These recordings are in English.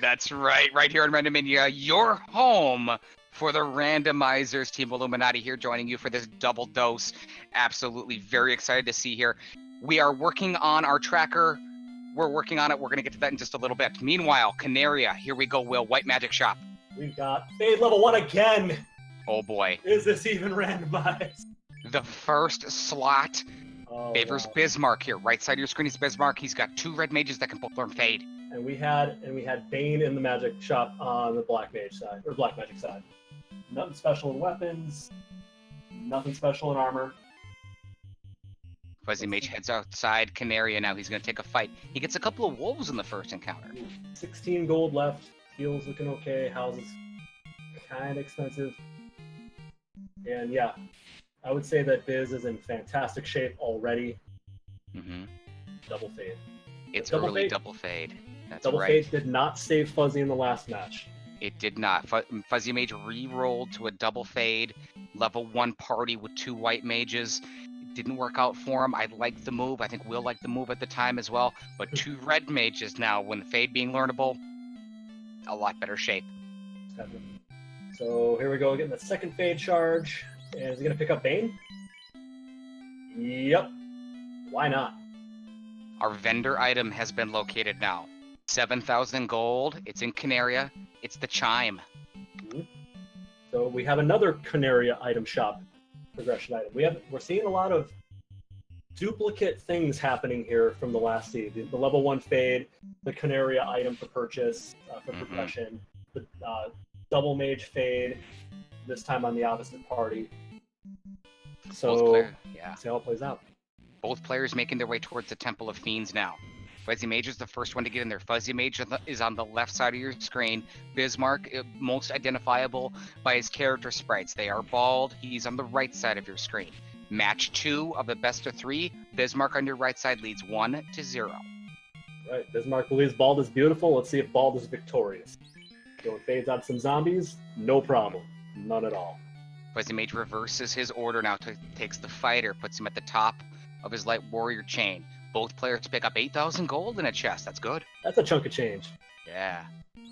That's right, right here on Randomizer, your home for the Randomizers. Team Illuminati here joining you for this double dose. Absolutely very excited to see here. We are working on our tracker. We're working on it. We're going to get to that in just a little bit. Meanwhile, Canaria, here we go, Will. White Magic Shop. We've got Fade level 1 again. Oh boy. Is this even randomized? The first slot favors wow. Bismarck here. Right side of your screen is Bismarck. He's got 2 red mages that can both learn Fade. And we had Bane in the magic shop on the black mage side, or black magic side. Nothing special in weapons, nothing special in armor. Fuzzymage heads outside Canaria now. He's going to take a fight. He gets a couple of wolves in the first encounter. 16 gold left. Heals looking okay. Houses kind of expensive. And yeah, I would say that Biz is in fantastic shape already. Mm-hmm. Double Fade. It's double early fade. double Fade. That's Double right. Fade did not save Fuzzy in the last match. It did not. Fuzzymage re-rolled to a double Fade. Level 1 party with 2 white mages. It didn't work out for him. I liked the move. I think Will liked the move at the time as well. But 2 red mages now, when Fade being learnable, a lot better shape. So here we go, getting the second Fade charge. And is he going to pick up Bane? Yep. Why not? Our vendor item has been located now. 7,000 gold. It's in Canaria. It's the Chime. Mm-hmm. So we have another Canaria item shop progression item. We're seeing a lot of duplicate things happening here from the last seed. The level 1 Fade, the Canaria item for purchase, for progression, the double mage Fade, this time on the opposite party. So see how it plays out. Both players making their way towards the Temple of Fiends now. Fuzzymage is the first one to get in there. Fuzzymage is on the left side of your screen. Bismarck, most identifiable by his character sprites. They are bald. He's on the right side of your screen. Match 2 of the best of 3. Bismarck on your right side leads 1-0. Right, Bismarck believes bald is beautiful. Let's see if bald is victorious. Going Fades out some zombies, no problem. None at all. Fuzzymage reverses his order now, takes the fighter, puts him at the top of his light warrior chain. Both players pick up 8,000 gold in a chest. That's good. That's a chunk of change. Yeah.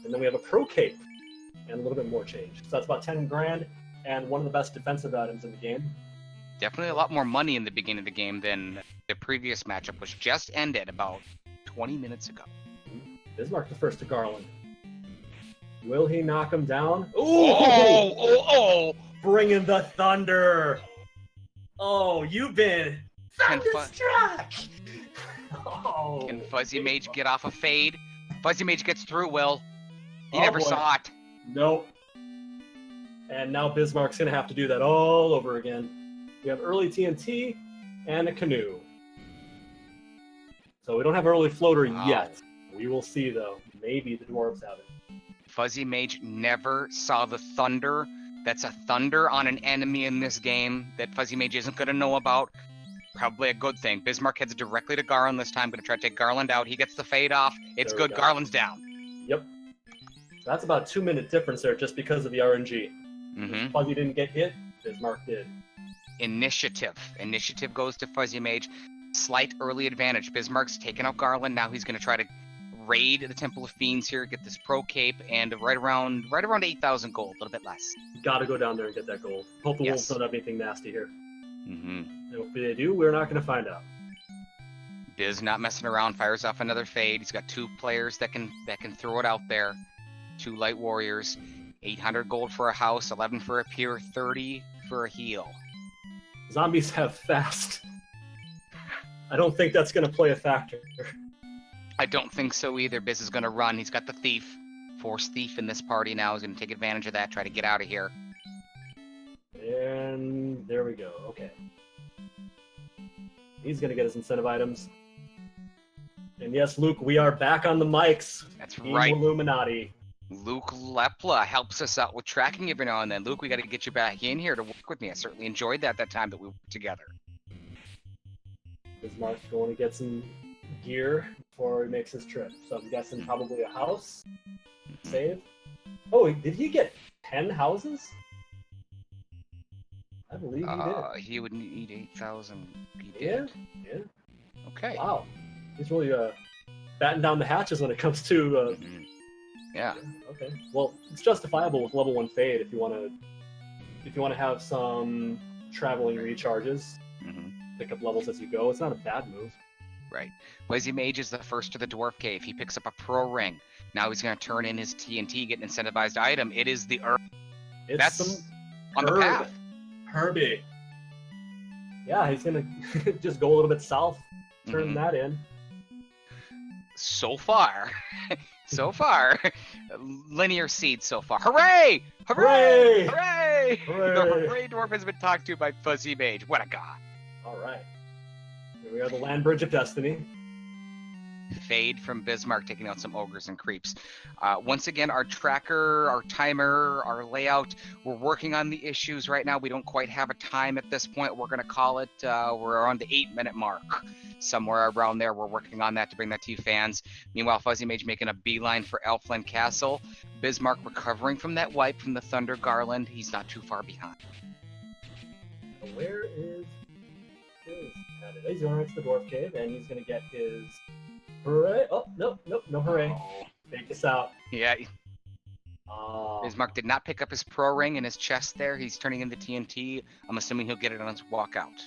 And then we have a pro cape and a little bit more change. So that's about 10 grand and one of the best defensive items in the game. Definitely a lot more money in the beginning of the game than the previous matchup, which just ended about 20 minutes ago. Bismarck the first to Garland. Will he knock him down? Oh! Bringing the thunder! Oh, you've been thunderstruck! Can Fuzzymage get off a Fade? Fuzzymage gets through, Will. He never saw it. Nope. And now Bismarck's going to have to do that all over again. We have early TNT and a canoe. So we don't have early floater yet. We will see, though. Maybe the dwarves have it. Fuzzymage never saw the thunder. That's a thunder on an enemy in this game that Fuzzymage isn't going to know about. Probably a good thing. Bismarck heads directly to Garland this time. Going to try to take Garland out. He gets the Fade off. It's good. Garland's down. Yep. That's about 2-minute difference there just because of the RNG. Fuzzy didn't get hit. Bismarck did. Initiative. Initiative goes to Fuzzymage. Slight early advantage. Bismarck's taken out Garland. Now he's going to try to raid the Temple of Fiends here, get this pro cape, and right around 8,000 gold, a little bit less. Got to go down there and get that gold. Hope the wolves don't have anything nasty here. And if they do, we're not going to find out. Biz not messing around, fires off another Fade. He's got 2 players that can throw it out there. 2 light warriors. 800 gold for a house, 11 for a pier, 30 for a heal. Zombies have fast. I don't think that's going to play a factor. I don't think so either. Biz is going to run. He's got the Thief. Force Thief in this party now. He's going to take advantage of that, try to get out of here. And there we go. Okay. He's going to get his incentive items. And yes, Luke, we are back on the mics. That's right. Illuminati. Luke Lepla helps us out with tracking every now and then. Luke, we got to get you back in here to work with me. I certainly enjoyed that time that we worked together. Bismarck's going to get some gear before he makes his trip. So I'm guessing probably a house. Save. Oh, did he get 10 houses? I believe he did. He would need 8,000. He did. Yeah. Okay. Wow. He's really batting down the hatches when it comes to Yeah. Okay. Well, it's justifiable with level 1 fade if you want to have some traveling recharges, pick up levels as you go. It's not a bad move. Right. Fuzzymage is the first to the Dwarf Cave. He picks up a Pro Ring. Now he's going to turn in his TNT, get an incentivized item. It is the Herb. It's That's some on the path. Herbie. Yeah, he's going to just go a little bit south, turn that in. So far, linear seed so far. Hooray! Hooray! Hooray! Hooray! The Hooray Dwarf has been talked to by Fuzzymage. What a god. All right. Here we are, the Land Bridge of Destiny. Fade from Bismarck, taking out some ogres and creeps. Once again, our tracker, our timer, our layout, we're working on the issues right now. We don't quite have a time at this point. We're going to call it, we're on the 8-minute mark. Somewhere around there, we're working on that to bring that to you fans. Meanwhile, Fuzzymage making a beeline for Elfland Castle. Bismarck recovering from that wipe from the Thunder Garland. He's not too far behind. Where is his candidate? He's going right to the Dwarf Cave, and he's going to get his hooray. Oh, no hooray. Oh. Fake this out. Yeah. Bismarck did not pick up his Pro Ring in his chest there. He's turning in the TNT. I'm assuming he'll get it on his walkout.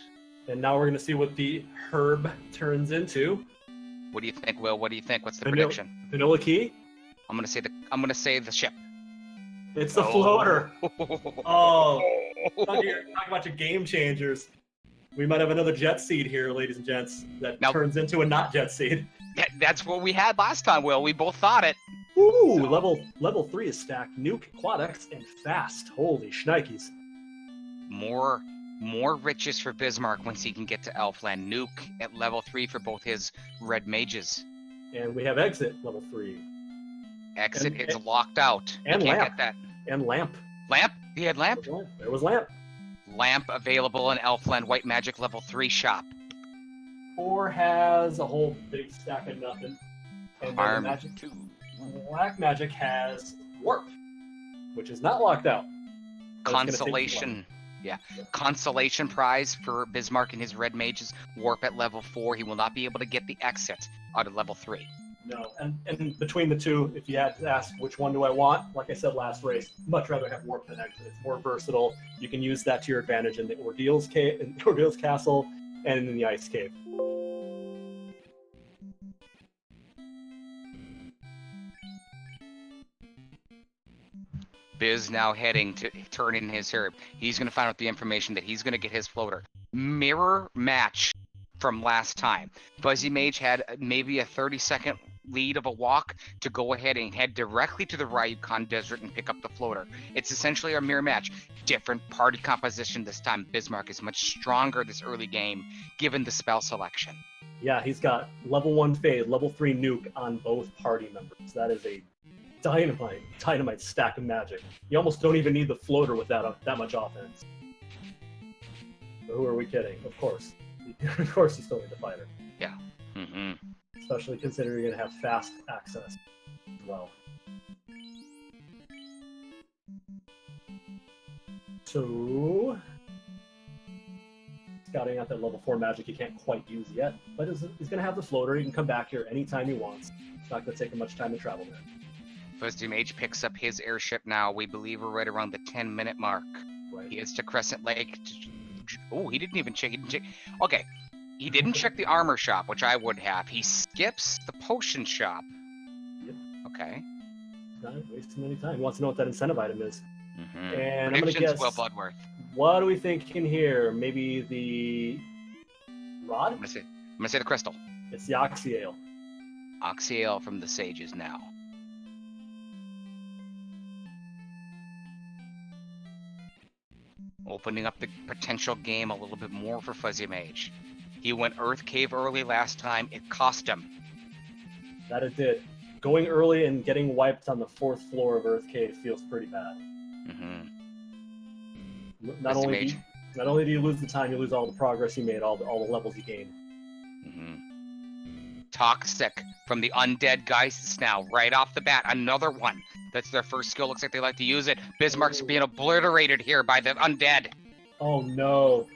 And now we're going to see what the herb turns into. What do you think, Will? What do you think? What's the prediction? Vanilla Key? I'm gonna say the ship. It's the floater. Oh. Talk about your game changers. We might have another jet seed here, ladies and gents, that turns into a not jet seed. That's what we had last time, Will. We both thought it. Ooh, so. level 3 is stacked. Nuke, Quadex, and Fast. Holy shnikes. More riches for Bismarck once he can get to Elfland. Nuke at level 3 for both his red mages. And we have Exit, level 3. Exit is locked out. And Can't Lamp. get that. And Lamp. Lamp? He had Lamp? There was Lamp. Lamp available in Elfland White Magic level 3 shop. 4 has a whole big stack of nothing. And Arm Magic 2. Black Magic has Warp, which is not locked out. Consolation. Yeah. Consolation prize for Bismarck and his red mages. Warp at level 4. He will not be able to get the exit out of level 3. No, and between the two, if you had to ask which one do I want, like I said last race, much rather have Warp than Exit. It's more versatile. You can use that to your advantage in the Ordeal's Castle and in the Ice Cave. Biz now heading to turn in his herb. He's going to find out the information that he's going to get his floater. Mirror match from last time. Fuzzymage had maybe a 30-second lead of a walk to go ahead and head directly to the Ryukon Desert and pick up the floater. It's essentially a mirror match. Different party composition this time. Bismarck is much stronger this early game, given the spell selection. Yeah, he's got level 1 Fade, level 3 Nuke on both party members. That is a dynamite stack of magic. You almost don't even need the floater with that much offense. But who are we kidding? Of course. Of course you still need the fighter. Yeah. Mm-hmm. Especially considering you're going to have fast access as well. So, scouting out that level 4 magic he can't quite use yet, but he's going to have the floater. He can come back here anytime he wants. It's not going to take him much time to travel there. Fuzzymage picks up his airship now. We believe we're right around the 10-minute mark. Right. He heads to Crescent Lake. Oh, he didn't even check. Okay. He didn't check the armor shop, which I would have. He skips the potion shop. Yep. Okay. Not wasting any time. He wants to know what that incentive item is. Mm-hmm. And I'm going to guess. Will Bloodworth. What do we think in here? Maybe the rod? I'm gonna say the crystal. It's the Oxyale. Oxyale from the Sages now. Opening up the potential game a little bit more for Fuzzymage. He went Earth Cave early last time. It cost him. That it did. Going early and getting wiped on the 4th floor of Earth Cave feels pretty bad. Mm-hmm. Not only do you lose the time, you lose all the progress you made, all the levels you gained. Mm-hmm. Toxic from the Undead Geists now, right off the bat. Another one. That's their first skill. Looks like they like to use it. Bismarck's being obliterated here by the Undead. Oh no.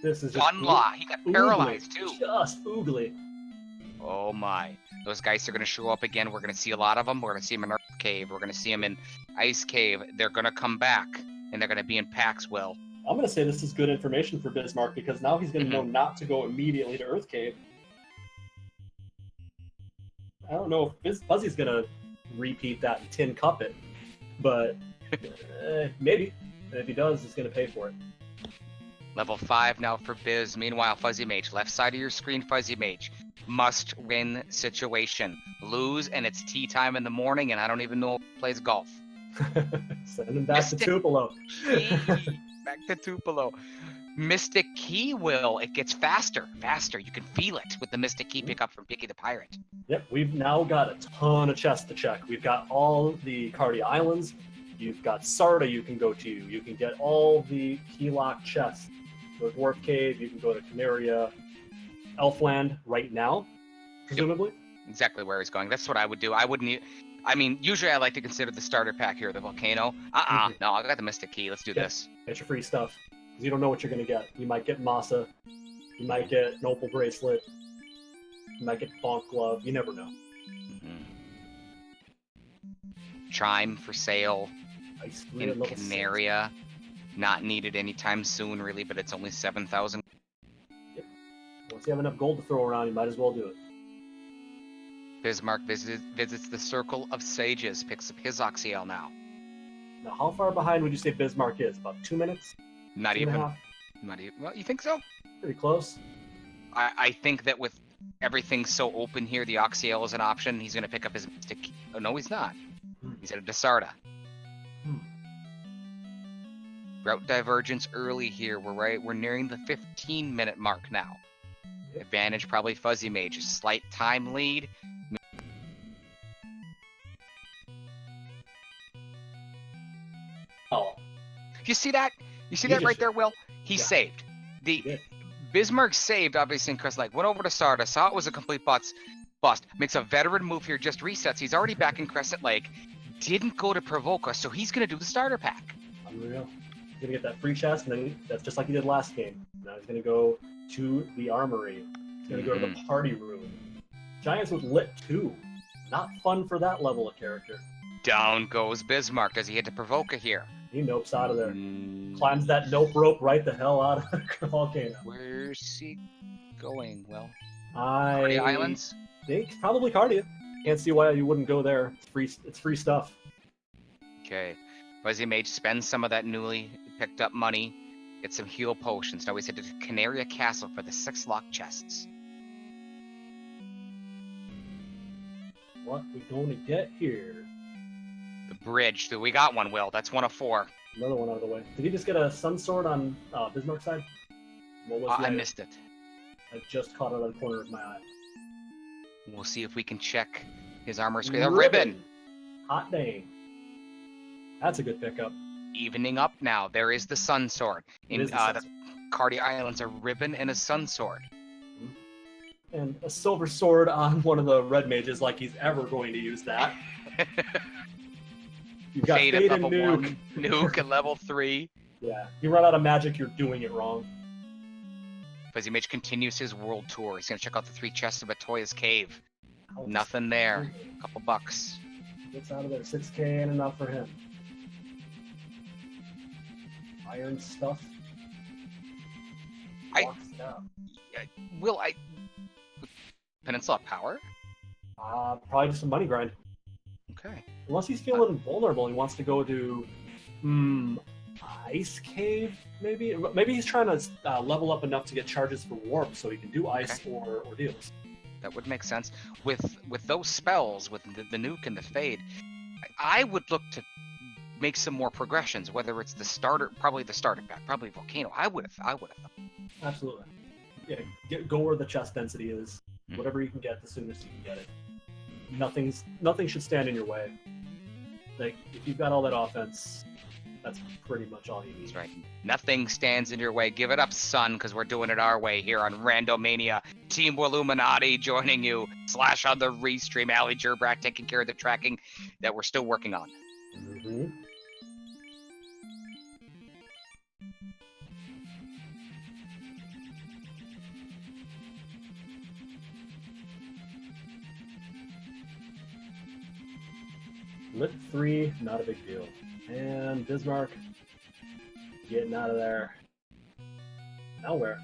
This is just Unlaw. He got paralyzed too. Just oogly. Oh my. Those guys are going to show up again. We're going to see a lot of them. We're going to see them in our Cave. We're going to see them in Ice Cave. They're going to come back, and they're going to be in packs, Will. I'm going to say this is good information for Bismarck, because now he's going to know not to go immediately to Earth Cave. I don't know if Fuzzy's going to repeat that and tin cup it, but maybe. And if he does, he's going to pay for it. Level 5 now for Biz. Meanwhile, Fuzzymage, left side of your screen, Fuzzymage. Must-win situation. Lose, and it's tea time in the morning, and I don't even know if he plays golf. Send him back to Tupelo. Back to Tupelo. Mystic Key, Will. It gets faster. You can feel it with the Mystic Key pickup from Picky the Pirate. Yep, we've now got a ton of chests to check. We've got all the Cardi Islands. You've got Sarda you can go to. You can get all the key lock chests. Go to Dwarf Cave, you can go to Canaria, Elfland right now, presumably. Yep. Exactly where he's going. That's what I would do. I mean, usually I like to consider the starter pack here, the Volcano. No, I got the Mystic Key. Let's do this. Get your free stuff, because you don't know what you're going to get. You might get Masa. You might get an Opal Bracelet. You might get Bonk Glove. You never know. Chime for sale in Canaria. 6. Not needed anytime soon, really, but it's only 7,000. Yep. Once you have enough gold to throw around, you might as well do it. Bismarck visits the Circle of Sages, picks up his Oxyel now. Now, how far behind would you say Bismarck is? About 2 minutes? Not even. Well, you think so? Pretty close. I think that with everything so open here, the Oxyel is an option. He's going to pick up his Mystic. Oh, no, he's not. He's at a Desarda. Route divergence early here. We're nearing the 15-minute mark now. Advantage probably Fuzzymage. A slight time lead. Oh. You see that? You see that right there, Will? He saved. Bismarck saved, obviously, in Crest Lake. Went over to Sarda, saw it was a complete bust. Makes a veteran move here, just resets. He's already back in Crescent Lake. Didn't go to provoke us, so he's going to do the starter pack. Unreal. He's going to get that free chest, and then that's just like he did last game. Now he's going to go to the armory. He's going to go to the party room. Giants with Lit 2. Not fun for that level of character. Down goes Bismarck. Does he hit to provoke here? He nopes out of there. Climbs that nope rope right the hell out of the volcano. Where's he going, Will? Cardi Islands? Think probably Cardia. Can't see why you wouldn't go there. It's free stuff. Okay. Fuzzymage spends some of that newly picked up money. Get some heal potions. Now he's headed to Canaria Castle for the 6 lock chests. What we gonna get here? The bridge. We got one, Will. That's 1 of 4. Another one out of the way. Did he just get a Sun Sword on Bismarck's side? What was I missed it. I just caught it on the corner of my eye. We'll see if we can check his armor screen. A ribbon! Hot dang. That's a good pickup. Evening up now. There is the Sun Sword. In the Cardi Islands, a ribbon and a Sun Sword. And a silver sword on one of the red mages, like he's ever going to use that. You've got Fade at level and Nuke. 1, Nuke at level 3. Yeah, you run out of magic, you're doing it wrong. Fuzzymage continues his world tour. He's going to check out the 3 chests of Atoya's Cave. Nothing there. A couple bucks. Gets out of there. 6K and enough for him. Iron stuff. Peninsula Power? Probably just a money grind. Okay. Unless he's feeling invulnerable, he wants to go to Ice Cave, maybe? Maybe he's trying to level up enough to get charges for Warp so he can do Ice or Ordeals. That would make sense. With those spells, with the Nuke and the Fade, I would look to make some more progressions, whether it's the starter, probably the starter pack, probably Volcano. I would have thought. Absolutely. Yeah, go where the chest density is. Whatever you can get, the soonest you can get it. Nothing should stand in your way. Like, if you've got all that offense, that's pretty much all you need. That's right. Nothing stands in your way. Give it up, son, because we're doing it our way here on Randomania. Team Illuminati joining you. Slash on the restream. Ali Gerbrak taking care of the tracking that we're still working on. Mm-hmm. Lit 3, not a big deal. And Bismarck getting out of there. Now where?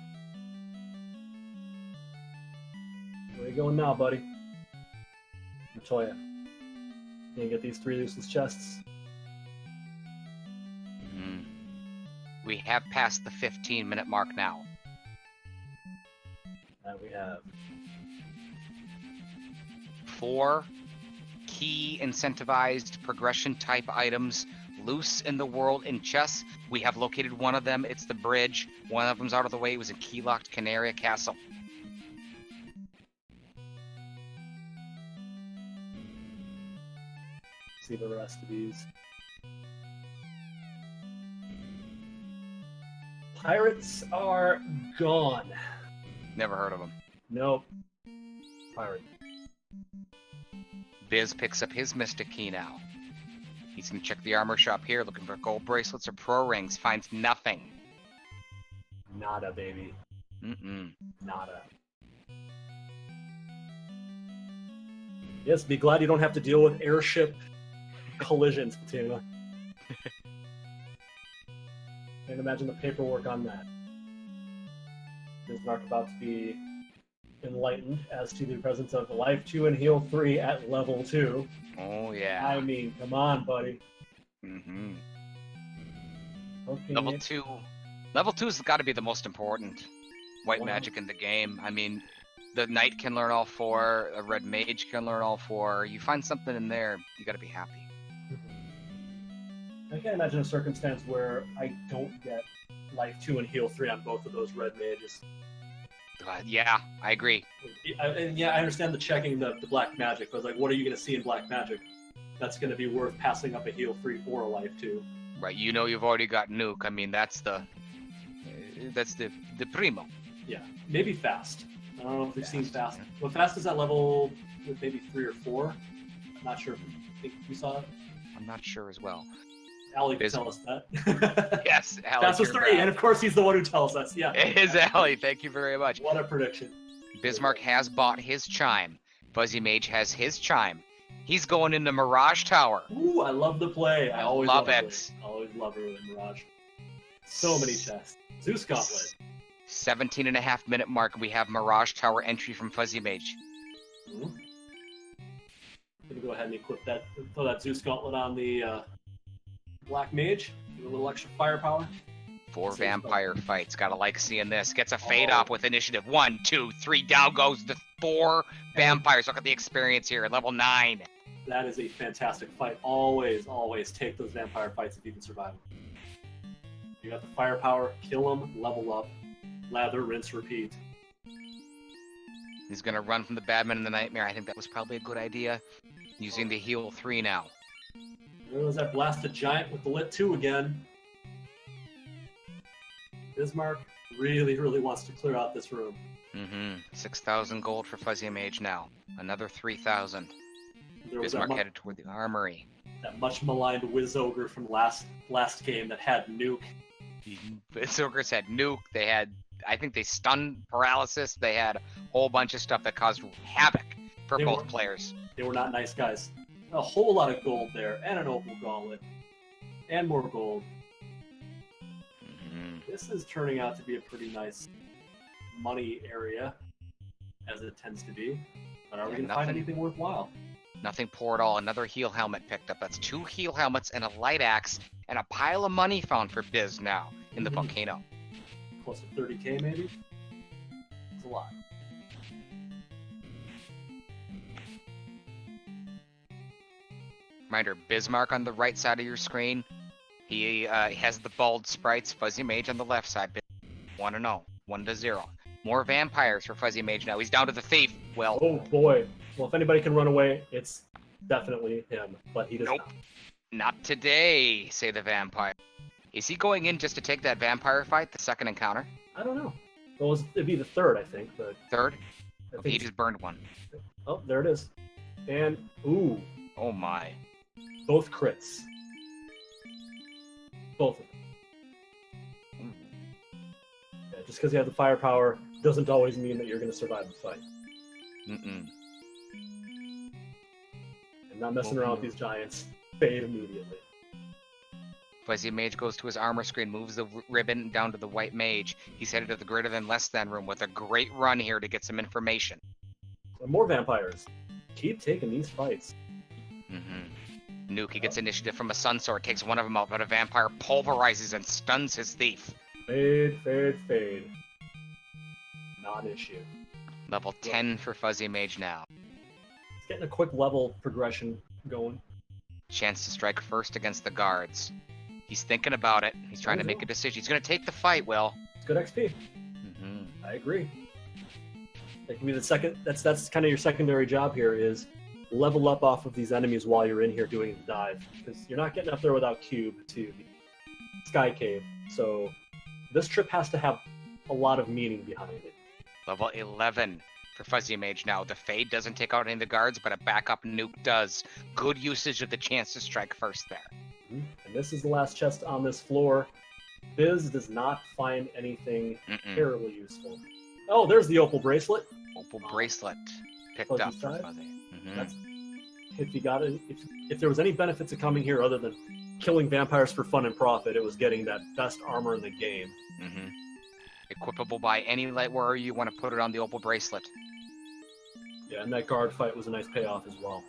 Where are you going now, buddy? Matoya. Can you get these 3 useless chests? We have passed the 15-minute mark now. That we have. 4 key incentivized progression type items loose in the world in chess. We have located one of them. It's the bridge. One of them's out of the way. It was in key-locked Canaria Castle. See the rest of these. Pirates are gone. Never heard of them. Nope. Pirate. Biz picks up his Mystic Key now. He's gonna check the armor shop here, looking for gold bracelets or pro rings. Finds nothing. Nada, baby. Mm-mm. Nada. Yes, be glad you don't have to deal with airship collisions, Fatima. Can't imagine the paperwork on that. Bismarck about to be enlightened as to the presence of Life 2 and Heal 3 at level 2. Oh, yeah. I mean, come on, buddy. Mm-hmm. Okay. Level 2. Level 2's got to be the most important white Wow. magic in the game. I mean, the knight can learn all 4, a red mage can learn all 4. You find something in there, you got to be happy. I can't imagine a circumstance where I don't get Life 2 and Heal 3 on both of those red mages. Yeah, I agree. And yeah, I understand the checking the black magic, but like, what are you going to see in black magic that's going to be worth passing up a Heal 3 or a Life 2? Right, you know you've already got nuke. I mean, that's the primo. Yeah, maybe fast. I don't know if we've seen fast. Yeah. Well, fast is at level maybe 3 or 4. I'm not sure if we saw it. I'm not sure as well. Allie can tell us that. Yes, Allie. Fast was 3, and of course he's the one who tells us. Yeah. It is Allie. Thank you very much. What a prediction. Bismarck has bought his chime. Fuzzymage has his chime. He's going into Mirage Tower. Ooh, I love the play. I always love it. it. I always love her in Mirage. So many chests. Zeus Gauntlet. 17.5-minute mark. We have Mirage Tower entry from Fuzzymage. I'm gonna go ahead and equip that. Throw that Zeus Gauntlet on the Black Mage. Give it a little extra firepower. 4 vampire fights. Gotta like seeing this. Gets a fade off with initiative. 1, 2, 3. Down goes the 4 vampires. Look at the experience here. Level 9. That is a fantastic fight. Always, always take those vampire fights if you can survive them. You got the firepower. Kill them. Level up. Lather, rinse, repeat. He's gonna run from the Badman and the Nightmare. I think that was probably a good idea. Using the heal 3 now. There was that blasted giant with the lit 2 again. Bismarck really, really wants to clear out this room. 6,000 gold for Fuzzymage now. Another 3,000. There was Bismarck headed toward the armory. that much maligned Wiz Ogre from last game that had nuke. Wiz Ogres had nuke. They had, I think they stunned paralysis. They had a whole bunch of stuff that caused havoc for both players. They were not nice guys. A whole lot of gold there, and an opal gauntlet, and more gold. This is turning out to be a pretty nice money area, as it tends to be. But are we going to find anything worthwhile? Nothing poor at all. Another heal helmet picked up. That's 2 heal helmets and a light axe, and a pile of money found for Biz now in the volcano. Close to 30k maybe? It's a lot. Reminder, Bismarck on the right side of your screen. He has the bald sprites. Fuzzymage on the left side. 1-0. 1-0. More vampires for Fuzzymage now. He's down to the thief. Well. Oh boy. Well, if anybody can run away, it's definitely him. But he does not. Not today, say the vampire. Is he going in just to take that vampire fight, the second encounter? I don't know. Well, it'd be the third, I think. But third? I Okay, he just burned one. Oh, there it is. And, ooh. Oh my. Both crits. Both of them. Yeah, just because you have the firepower doesn't always mean that you're going to survive the fight. And I'm not messing around with these giants. Fade immediately. Fuzzy Mage goes to his armor screen, moves the ribbon down to the white mage. He's headed to the greater than less than room with a great run here to get some information. And more vampires. Keep taking these fights. Nuke, he gets initiative from a Sun Sword, takes one of them out, but a vampire pulverizes and stuns his thief. Fade, fade, fade. Not an issue. Level 10 for Fuzzy Mage now. It's getting a quick level progression going. Chance to strike first against the guards. He's thinking about it. He's trying to make a decision. He's going to take the fight, Will. It's good XP. I agree. That can be the second. That's kind of your secondary job here is level up off of these enemies while you're in here doing the dive, because you're not getting up there without cube to the Sky Cave. So this trip has to have a lot of meaning behind it. Level 11 for Fuzzy Mage now. The Fade doesn't take out any of the guards, but a backup nuke does. Good usage of the chance to strike first there. And this is the last chest on this floor. Biz does not find anything terribly useful. Oh, there's the opal bracelet. Opal bracelet picked Fuzzy up for side. Fuzzy. That's, if you got it, if there was any benefit to coming here other than killing vampires for fun and profit, it was getting that best armor in the game. Equipable by any light warrior you want to put it on the opal bracelet. Yeah, and that guard fight was a nice payoff as well.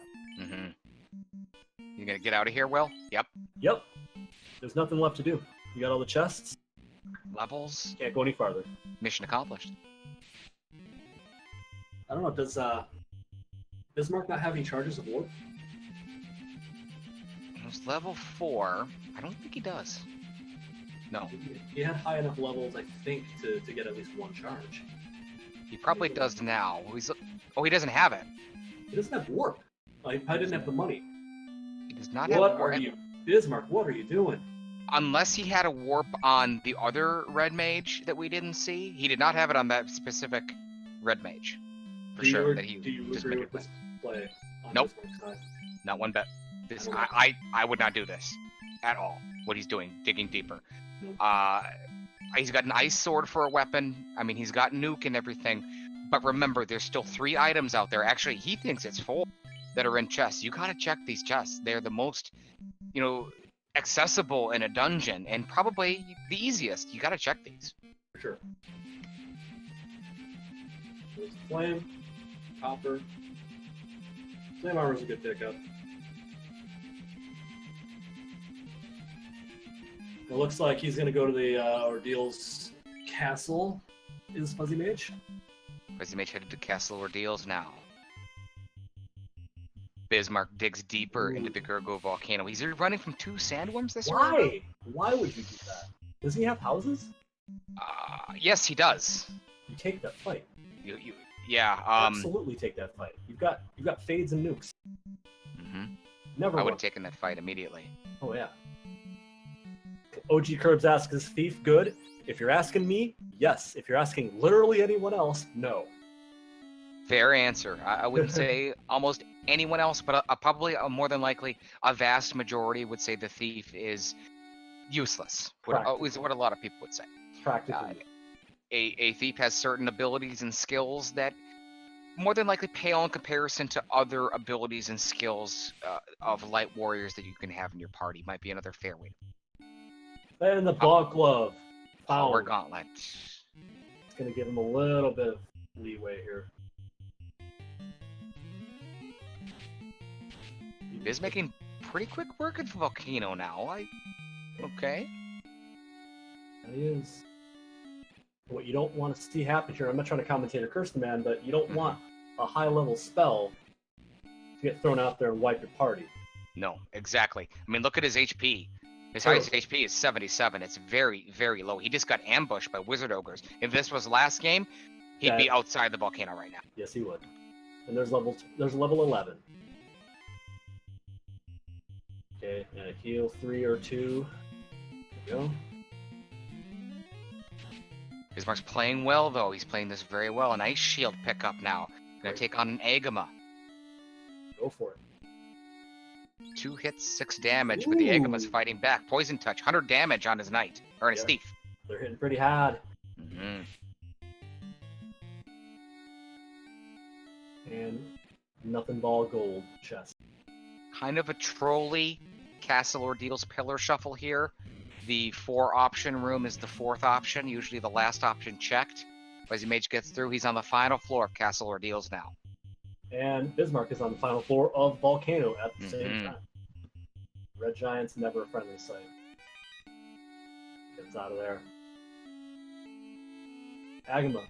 You gonna get out of here, Will? Yep. Yep. There's nothing left to do. You got all the chests. Levels. Can't go any farther. Mission accomplished. I don't know. Does Bismarck not have any charges of warp? It was level 4. I don't think he does. No. He had high enough levels, I think, to get at least one charge. He probably does now. He doesn't have it. He doesn't have warp. I didn't have the money. He does not have What warp. are you, Bismarck? What are you doing? Unless he had a warp on the other red mage that we didn't see, he did not have it on that specific red mage. For sure. Do you agree with this play on Nope. Bismarck's side? Not one bit. I would not do this at all. What he's doing, digging deeper. He's got an ice sword for a weapon. I mean, he's got nuke and everything. But remember, there's still 3 items out there. Actually, he thinks it's 4 that are in chests. You gotta check these chests. They're the most, accessible in a dungeon and probably the easiest. You gotta check these. For sure. There's flame, copper. Flame armor is a good pickup. It looks like he's going to go to the Ordeal's castle. Is Fuzzy Mage? Fuzzy Mage headed to Castle Ordeals now. Bismarck digs deeper into the Gurgo volcano. He's running from 2 sandworms this round? Why? Why would you do that? Does he have houses? Yes, he does. You take that fight. Yeah. Absolutely take that fight. You've got fades and nukes. Never. I would have taken that fight immediately. Oh yeah. OG Curbs asks, is Thief good? If you're asking me, yes. If you're asking literally anyone else, no. Fair answer. I wouldn't say almost anyone else, but probably more than likely a vast majority would say the Thief is useless. Is what a lot of people would say. Practically. A Thief has certain abilities and skills that more than likely pale in comparison to other abilities and skills of light warriors that you can have in your party. Might be another fair way. And the Bog Glove. Power Gauntlet. It's going to give him a little bit of leeway here. He's making pretty quick work at the volcano now. Okay. He is. What you don't want to see happen here, I'm not trying to commentate or curse the man, but you don't want a high-level spell to get thrown out there and wipe your party. No, exactly. I mean, look at his HP. His highest HP is 77. It's very, very low. He just got ambushed by Wizard Ogres. If this was last game, he'd be outside the volcano right now. Yes, he would. And there's level 11. Okay, and a heal 3 or 2. There we go. Bismarck's playing well, though. He's playing this very well. An Ice Shield pickup now. Gonna take on an Agama. Go for it. 2 hits, 6 damage, but the Agama's fighting back. Poison Touch, 100 damage on his knight, or on his thief. They're hitting pretty hard. And nothing but gold chest. kind of a trolley Castle Ordeals pillar shuffle here. The 4-option room is the 4th option, usually the last option checked. Fuzzymage gets through. He's on the final floor of Castle Ordeals now. And Bismarck is on the final floor of Volcano at the same time. Red Giant's never a friendly sight. Gets out of there. Agama.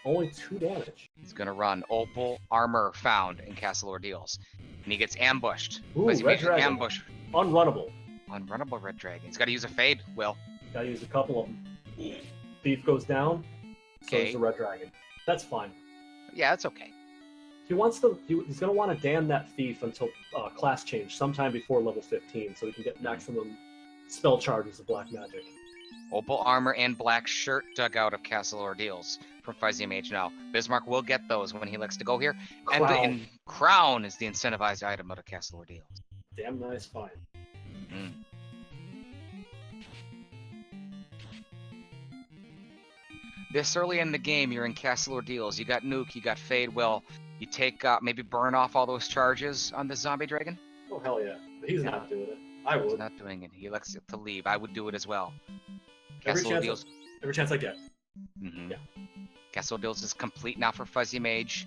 Only 2 damage. He's going to run. Opal armor found in Castle Ordeals. And he gets ambushed. Ooh, Red Dragon. Ambush. Unrunnable. Unrunnable Red Dragon. He's got to use a fade, Will. Gotta use a couple of them. Thief goes down. So does the Red Dragon. That's fine. Yeah, that's okay. He wants to. He's gonna want to damn that thief until class change, sometime before level 15, so he can get maximum spell charges of black magic. Opal armor and black shirt dug out of Castle Ordeals from Fuzzymage now. Bismarck will get those when he likes to go here. Crown. And Crown is the incentivized item out of Castle Ordeals. Damn nice find. This early in the game, you're in Castle Ordeals. You got Nuke, you got Fade. Well, you take maybe burn off all those charges on the zombie dragon. Oh hell yeah! But he's not doing it. I would. He's not doing it. He likes to leave. I would do it as well. Every chance I get. Yeah. Castle Ordeals is complete now for Fuzzymage.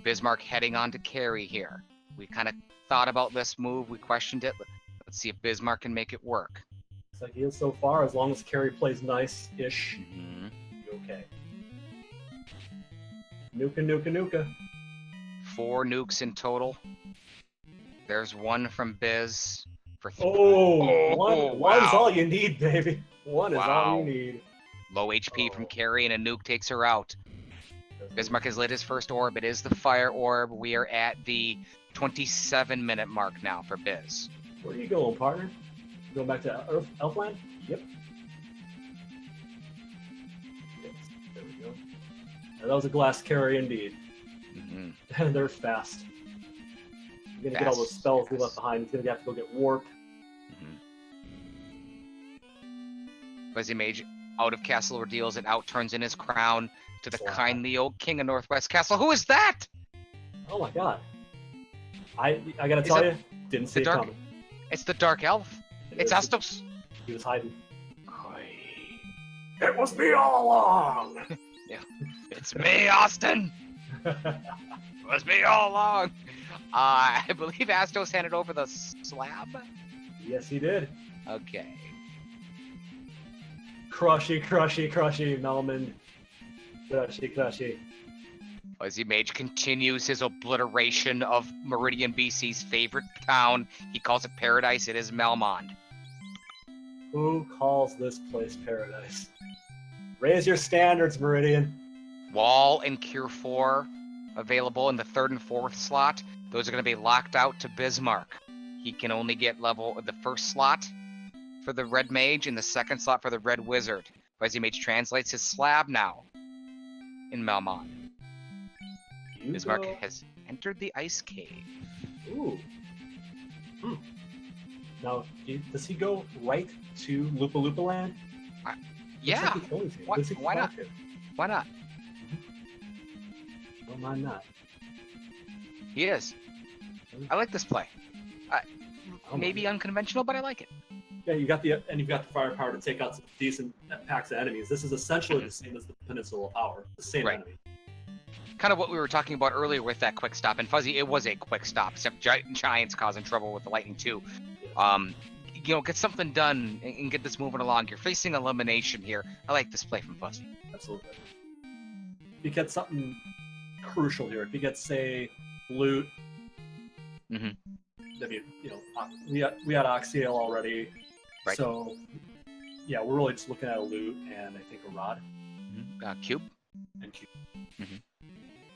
Bismarck heading on to carry here. We kind of thought about this move. We questioned it. Let's see if Bismarck can make it work. It's like he is so far. As long as carry plays nice-ish, okay. Nuka, nuka, nuka. 4 nukes in total. There's 1 from Biz for one's all you need, baby. One is all you need. Low HP from Carrie, and a nuke takes her out. Bismarck has lit his first orb. It is the fire orb. We are at the 27-minute mark now for Biz. Where are you going, partner? Going back to Elfland? Yep. Yes, there we go. And that was a glass carry indeed. And they're fast. You're gonna get all those spells we left behind. He's gonna have to go get warp. Fuzzymage out of Castle Ordeals and out turns in his crown to the kindly old king of Northwest Castle. Who is that? Oh my god. I gotta tell you, didn't see it coming. It's the Dark Elf. It's Astos. He was hiding. It was me all along! Yeah. It's me, Austin! It was me all along! I believe Astos handed over the slab? Yes, he did. Okay. Crushy, crushy, crushy, Melman. Crushy, crushy. Fuzzymage continues his obliteration of Meridian, BC's favorite town. He calls it paradise. It is Melmond. Who calls this place paradise? Raise your standards, Meridian. Wall and Cure 4 available in the 3rd and 4th slot. Those are going to be locked out to Bismarck. He can only get level the 1st slot for the Red Mage and the 2nd slot for the Red Wizard. Fuzzymage translates his slab now in Melmond. Bismarck has entered the Ice Cave. Ooh. Now, does he go right to Lupa Lupa Land? Yeah. Like Why not? Why not? Don't mind that. He is. I like this play. Maybe unconventional, but I like it. Yeah, you've got the firepower to take out some decent packs of enemies. This is essentially the same as the Peninsula Power. The same enemy. Kind of what we were talking about earlier with that quick stop. And Fuzzy, it was a quick stop, except Giants causing trouble with the Lightning too. Get something done and get this moving along. You're facing elimination here. I like this play from Fuzzy. Absolutely. If you get something crucial here, if you get, say, loot, then we had Oxiel already, right? So yeah, we're really just looking at a loot and I think a rod, cube, and cube.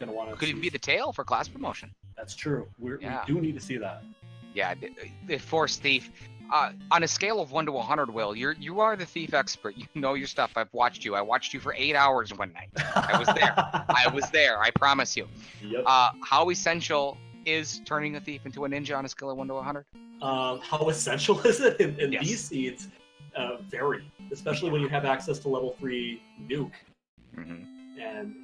Gonna want to. Could even be the tail for class promotion. That's true. We do need to see that. Yeah, the Force Thief. On a scale of 1 to 100, Will, you are the thief expert. You know your stuff. I've watched you. I watched you for 8 hours one night. I was there. I was there. I promise you. Yep. How essential is turning a thief into a ninja on a scale of 1 to 100? How essential is it in these seeds? Very, especially when you have access to level 3 nuke. And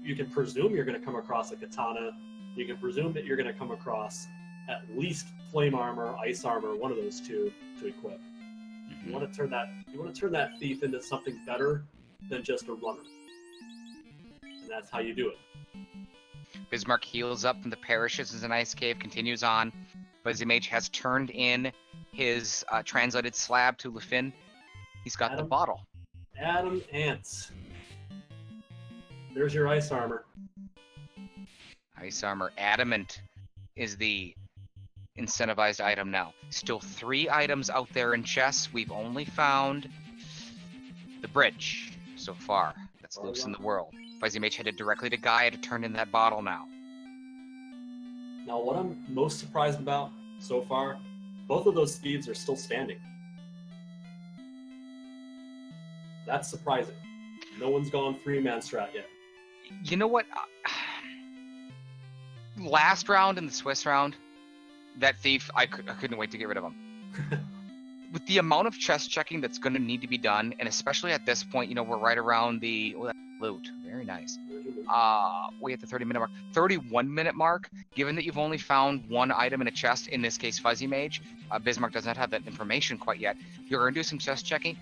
you can presume you're going to come across a katana. You can presume that you're going to come across at least flame armor, ice armor, one of those two to equip. You want to turn that thief into something better than just a runner. And that's how you do it. Bismarck heals up from the perishes as an ice cave, continues on. Fuzzymage has turned in his translated slab to Lefin. He's got the bottle. Adam Ants. There's your ice armor. Ice armor. Adamant is the incentivized item now. Still 3 items out there in chests. We've only found the bridge so far. That's loose in the world. Fuzzymage headed directly to Gaia to turn in that bottle now. Now, what I'm most surprised about so far, both of those thieves are still standing. That's surprising. No one's gone 3-man strat yet. You know what? Last round in the Swiss round, that thief, I couldn't wait to get rid of him. With the amount of chest checking that's going to need to be done, and especially at this point, we're right around the loot. Very nice. We hit the 30-minute mark. 31-minute mark, given that you've only found 1 item in a chest, in this case Fuzzymage. Bismarck does not have that information quite yet. You're going to do some chest checking.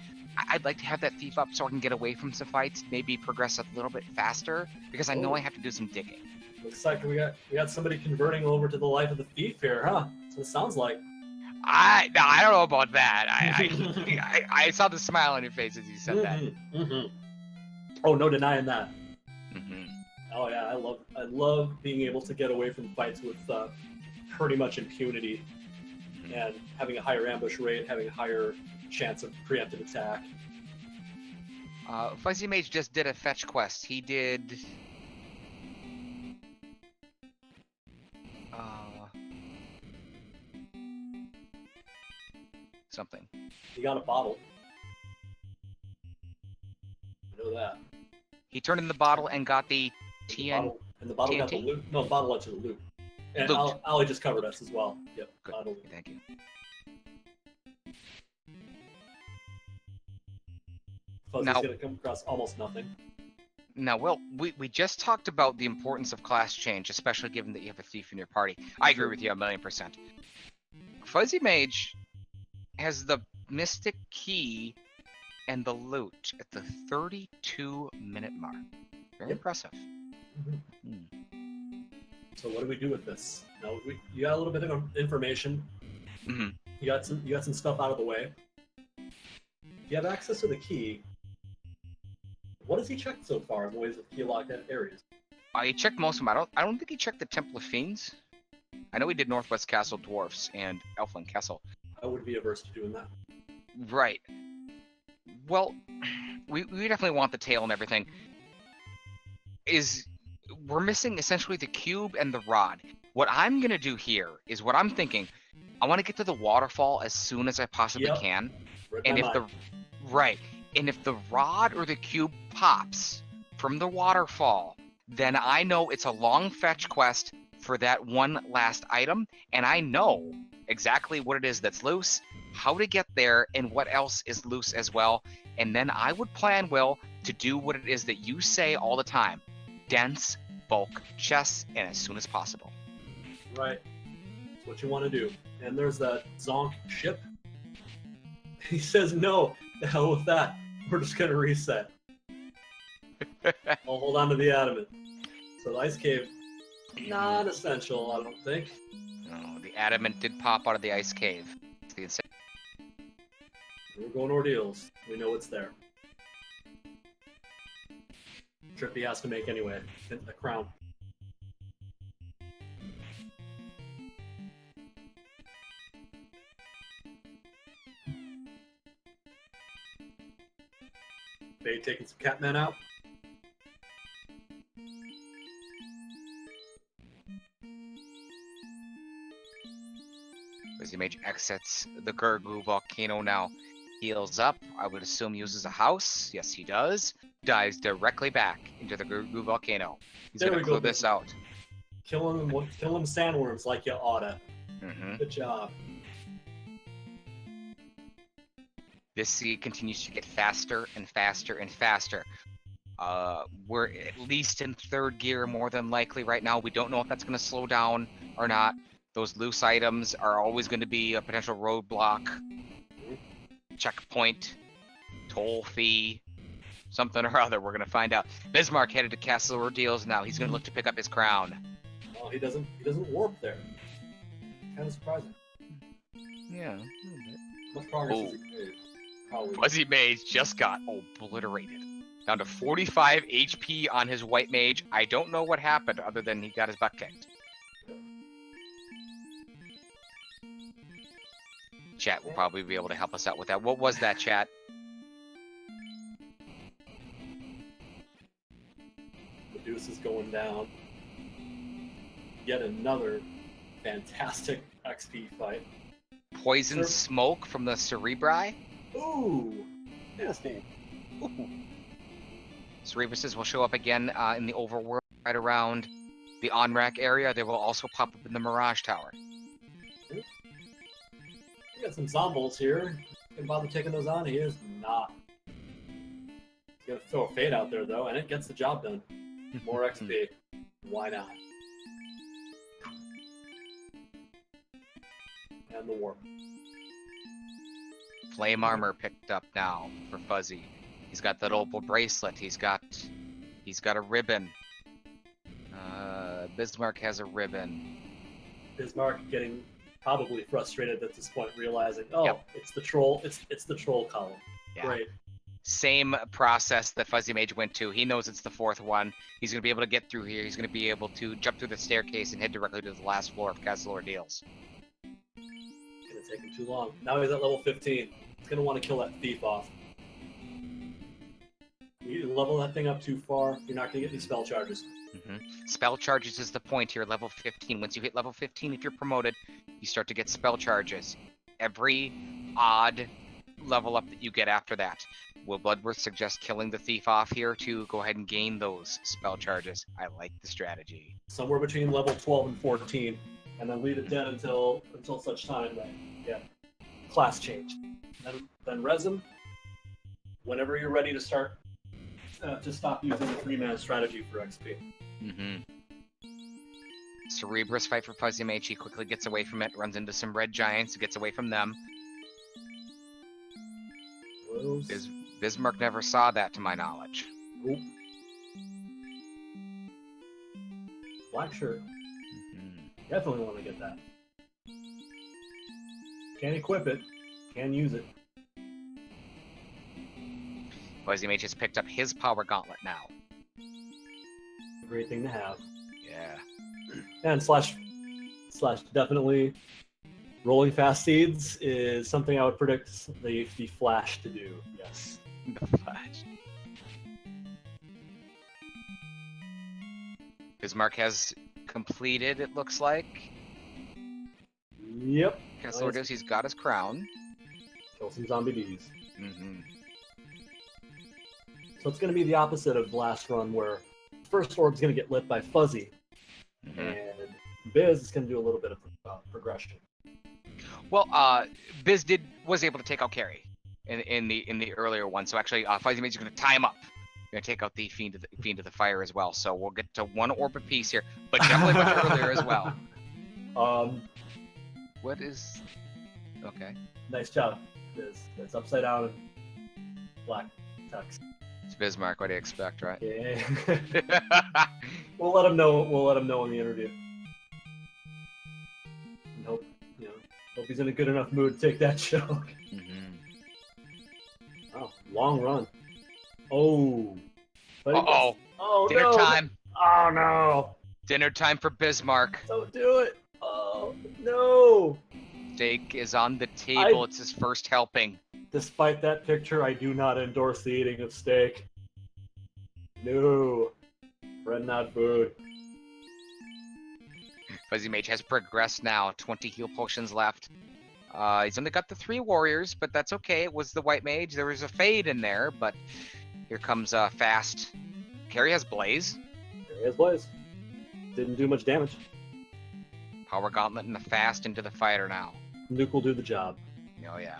I'd like to have that thief up so I can get away from some fights, maybe progress a little bit faster, because I know I have to do some digging. Looks like we got somebody converting over to the life of the thief here, huh? That's what it sounds like. I don't know about that. I saw the smile on your face as you said that. Mm-hmm. Oh, no denying that. Mm-hmm. Oh yeah, I love being able to get away from fights with pretty much impunity, and having a higher ambush rate, having a higher chance of preemptive attack. Fuzzymage just did a fetch quest. He did. Something. He got a bottle. I know that. He turned in the bottle and got the TN. And the bottle TNT? got the loot. No, the bottle got to the loot. And Loot. Ollie just covered us as well. Yep. Good. Bottle. Thank you. Fuzzy's Now- gonna come across almost nothing. Now, Will, we just talked about the importance of class change, especially given that you have a thief in your party. I agree with you 1,000,000%. Fuzzymage has the Mystic Key and the loot at the 32-minute mark. Very impressive. So what do we do with this? Now you got a little bit of information. Mm-hmm. You got some stuff out of the way. If you have access to the key, what has he checked so far in ways of key locked areas? He checked most of them. I don't think he checked the Temple of Fiends. I know he did Northwest Castle Dwarfs and Elfland Castle. I would be averse to doing that. Right. Well, we definitely want the tail and everything. We're missing essentially the cube and the rod. What I'm gonna do here is what I'm thinking. I want to get to the waterfall as soon as I possibly can. And if the rod or the cube pops from the waterfall, then I know it's a long fetch quest for that one last item, and I know exactly what it is that's loose, how to get there, and what else is loose as well. And then I would plan, Will, to do what it is that you say all the time. Dense bulk chests, and as soon as possible. Right. That's what you want to do. And there's that Zonk ship. He says, no, the hell with that. We're just going to reset. I'll hold on to the adamant. So the ice cave, not essential, I don't think. No, the adamant did pop out of the ice cave. It's the insane. We're going ordeals. We know it's there. Trip he has to make anyway. Get the crown. They taking some Catman out. Fuzzymage exits the Gurgu volcano now. Heals up. I would assume uses a house. Yes, he does. Dives directly back into the Gurgu volcano. He's There going we to go, clear this out. Kill him sandworms like you oughta. Mm-hmm. Good job. This sea continues to get faster and faster and faster. We're at least in third gear more than likely right now. We don't know if that's going to slow down or not. Those loose items are always going to be a potential roadblock, checkpoint, toll fee, something or other. We're going to find out. Bismarck headed to Castle Ordeals now. He's going to look to pick up his crown. Oh, he doesn't warp there. Kind of surprising. Yeah, a little bit. Much progress has he made? Probably. Fuzzymage just got obliterated. Down to 45 HP on his white mage. I don't know what happened other than he got his butt kicked. Chat will probably be able to help us out with that. What was that, chat? The deuce is going down. Yet another fantastic XP fight. Poison smoke from the Cerebri? Ooh! Nasty. Ooh. Cerebruses will show up again in the overworld right around the Onrak area. They will also pop up in the Mirage Tower. We got some zombies here. Can bother taking those on? He is not. He's gonna throw a fade out there though, and it gets the job done. More XP. Why not? And the warp. Flame armor picked up now for Fuzzy. He's got that opal bracelet. He's got a ribbon. Bismarck has a ribbon. Bismarck getting probably frustrated at this point, realizing, oh, it's the troll. It's the troll column. Yeah. Great. Same process that Fuzzymage went to. He knows it's the fourth one. He's going to be able to get through here. He's going to be able to jump through the staircase and head directly to the last floor of Castle Ordeals. Gonna take him too long. Now he's at level 15. He's gonna want to kill that thief off. You level that thing up too far, you're not gonna get any spell charges. Spell charges is the point here, level 15. Once you hit level 15, if you're promoted, you start to get spell charges. Every odd level up that you get after that. Will Bloodworth suggest killing the thief off here to go ahead and gain those spell charges? I like the strategy. Somewhere between level 12 and 14, and then leave it dead until such time that class change. Then res him whenever you're ready to start to stop using the 3-man strategy for XP. Cerebrus fight for Fuzzymage. He quickly gets away from it, runs into some red giants, gets away from them. Bismarck never saw that, to my knowledge. Nope. Black shirt. Definitely want to get that. Can't equip it. Can use it. Fuzzymage has picked up his power gauntlet now. Great thing to have. Yeah. And slash definitely rolling fast seeds is something I would predict the Flash to do. Yes. The Flash. Bismarck has completed, it looks like. Yep. Castle Ordeals, he's got his crown. Kill some zombie bees. So it's going to be the opposite of last run, where the first orb's going to get lit by Fuzzy, and Biz is going to do a little bit of progression. Well, Biz was able to take out Carrie in the earlier one, so actually Fuzzymage is going to tie him up. Going to take out the fiend of the fire as well. So we'll get to one orb apiece here, but definitely much earlier as well. What is? Okay. Nice job, Biz. That's upside down and black text. It's Bismarck. What do you expect, right? Yeah. We'll let him know. We'll let him know in the interview. And hope he's in a good enough mood to take that choke. Oh, long run. Oh. Uh-oh. Oh, Dinner time. Oh, no. Dinner time for Bismarck. Don't do it. Oh, no. Steak is on the table. It's his first helping. Despite that picture, I do not endorse the eating of steak. No. Bread, not food. Fuzzymage has progressed now. 20 heal potions left. He's only got the 3 warriors, but that's okay. It was the white mage. There was a fade in there, but here comes fast. Carrie has blaze. Carrie has blaze. Didn't do much damage. Power gauntlet and the fast into the fighter now. Nuke will do the job. Oh yeah.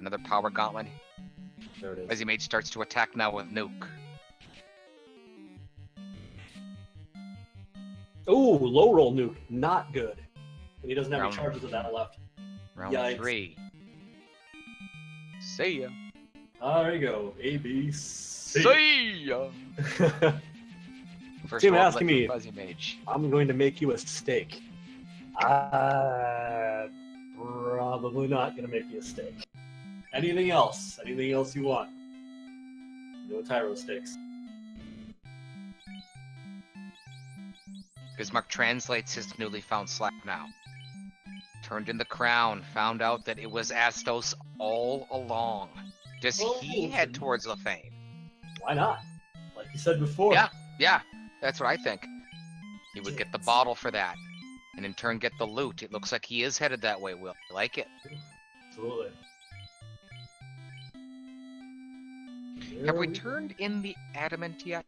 Another power gauntlet. There it is. Fuzzymage starts to attack now with nuke. Ooh, low roll nuke. Not good. And he doesn't have any Round- charges of that left. Round Yikes. 3. See ya. There you go. A, B, C. See ya. First Tim world asking lift me- for Fuzzymage. I'm going to make you a steak. Probably not going to make you a steak. Anything else? Anything else you want? No Tyro steaks. Bismarck translates his newly found slap now. Turned in the crown, found out that it was Astos all along. Does he head towards Lefane? Why not? Like you said before. Yeah, that's what I think. He would get the bottle for that, and in turn get the loot. It looks like he is headed that way, Will. I like it. Absolutely. Have we turned in the adamant yet?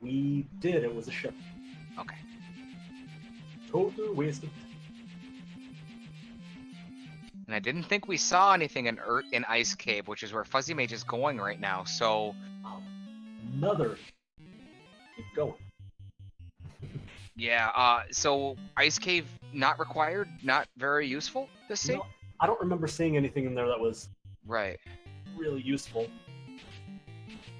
We did. It was a ship. Okay. Total waste of time. And I didn't think we saw anything in Ice Cave, which is where Fuzzymage is going right now, so... Another. Keep going. Yeah, so Ice Cave not required, not very useful this scene? No, I don't remember seeing anything in there that was Right. really useful.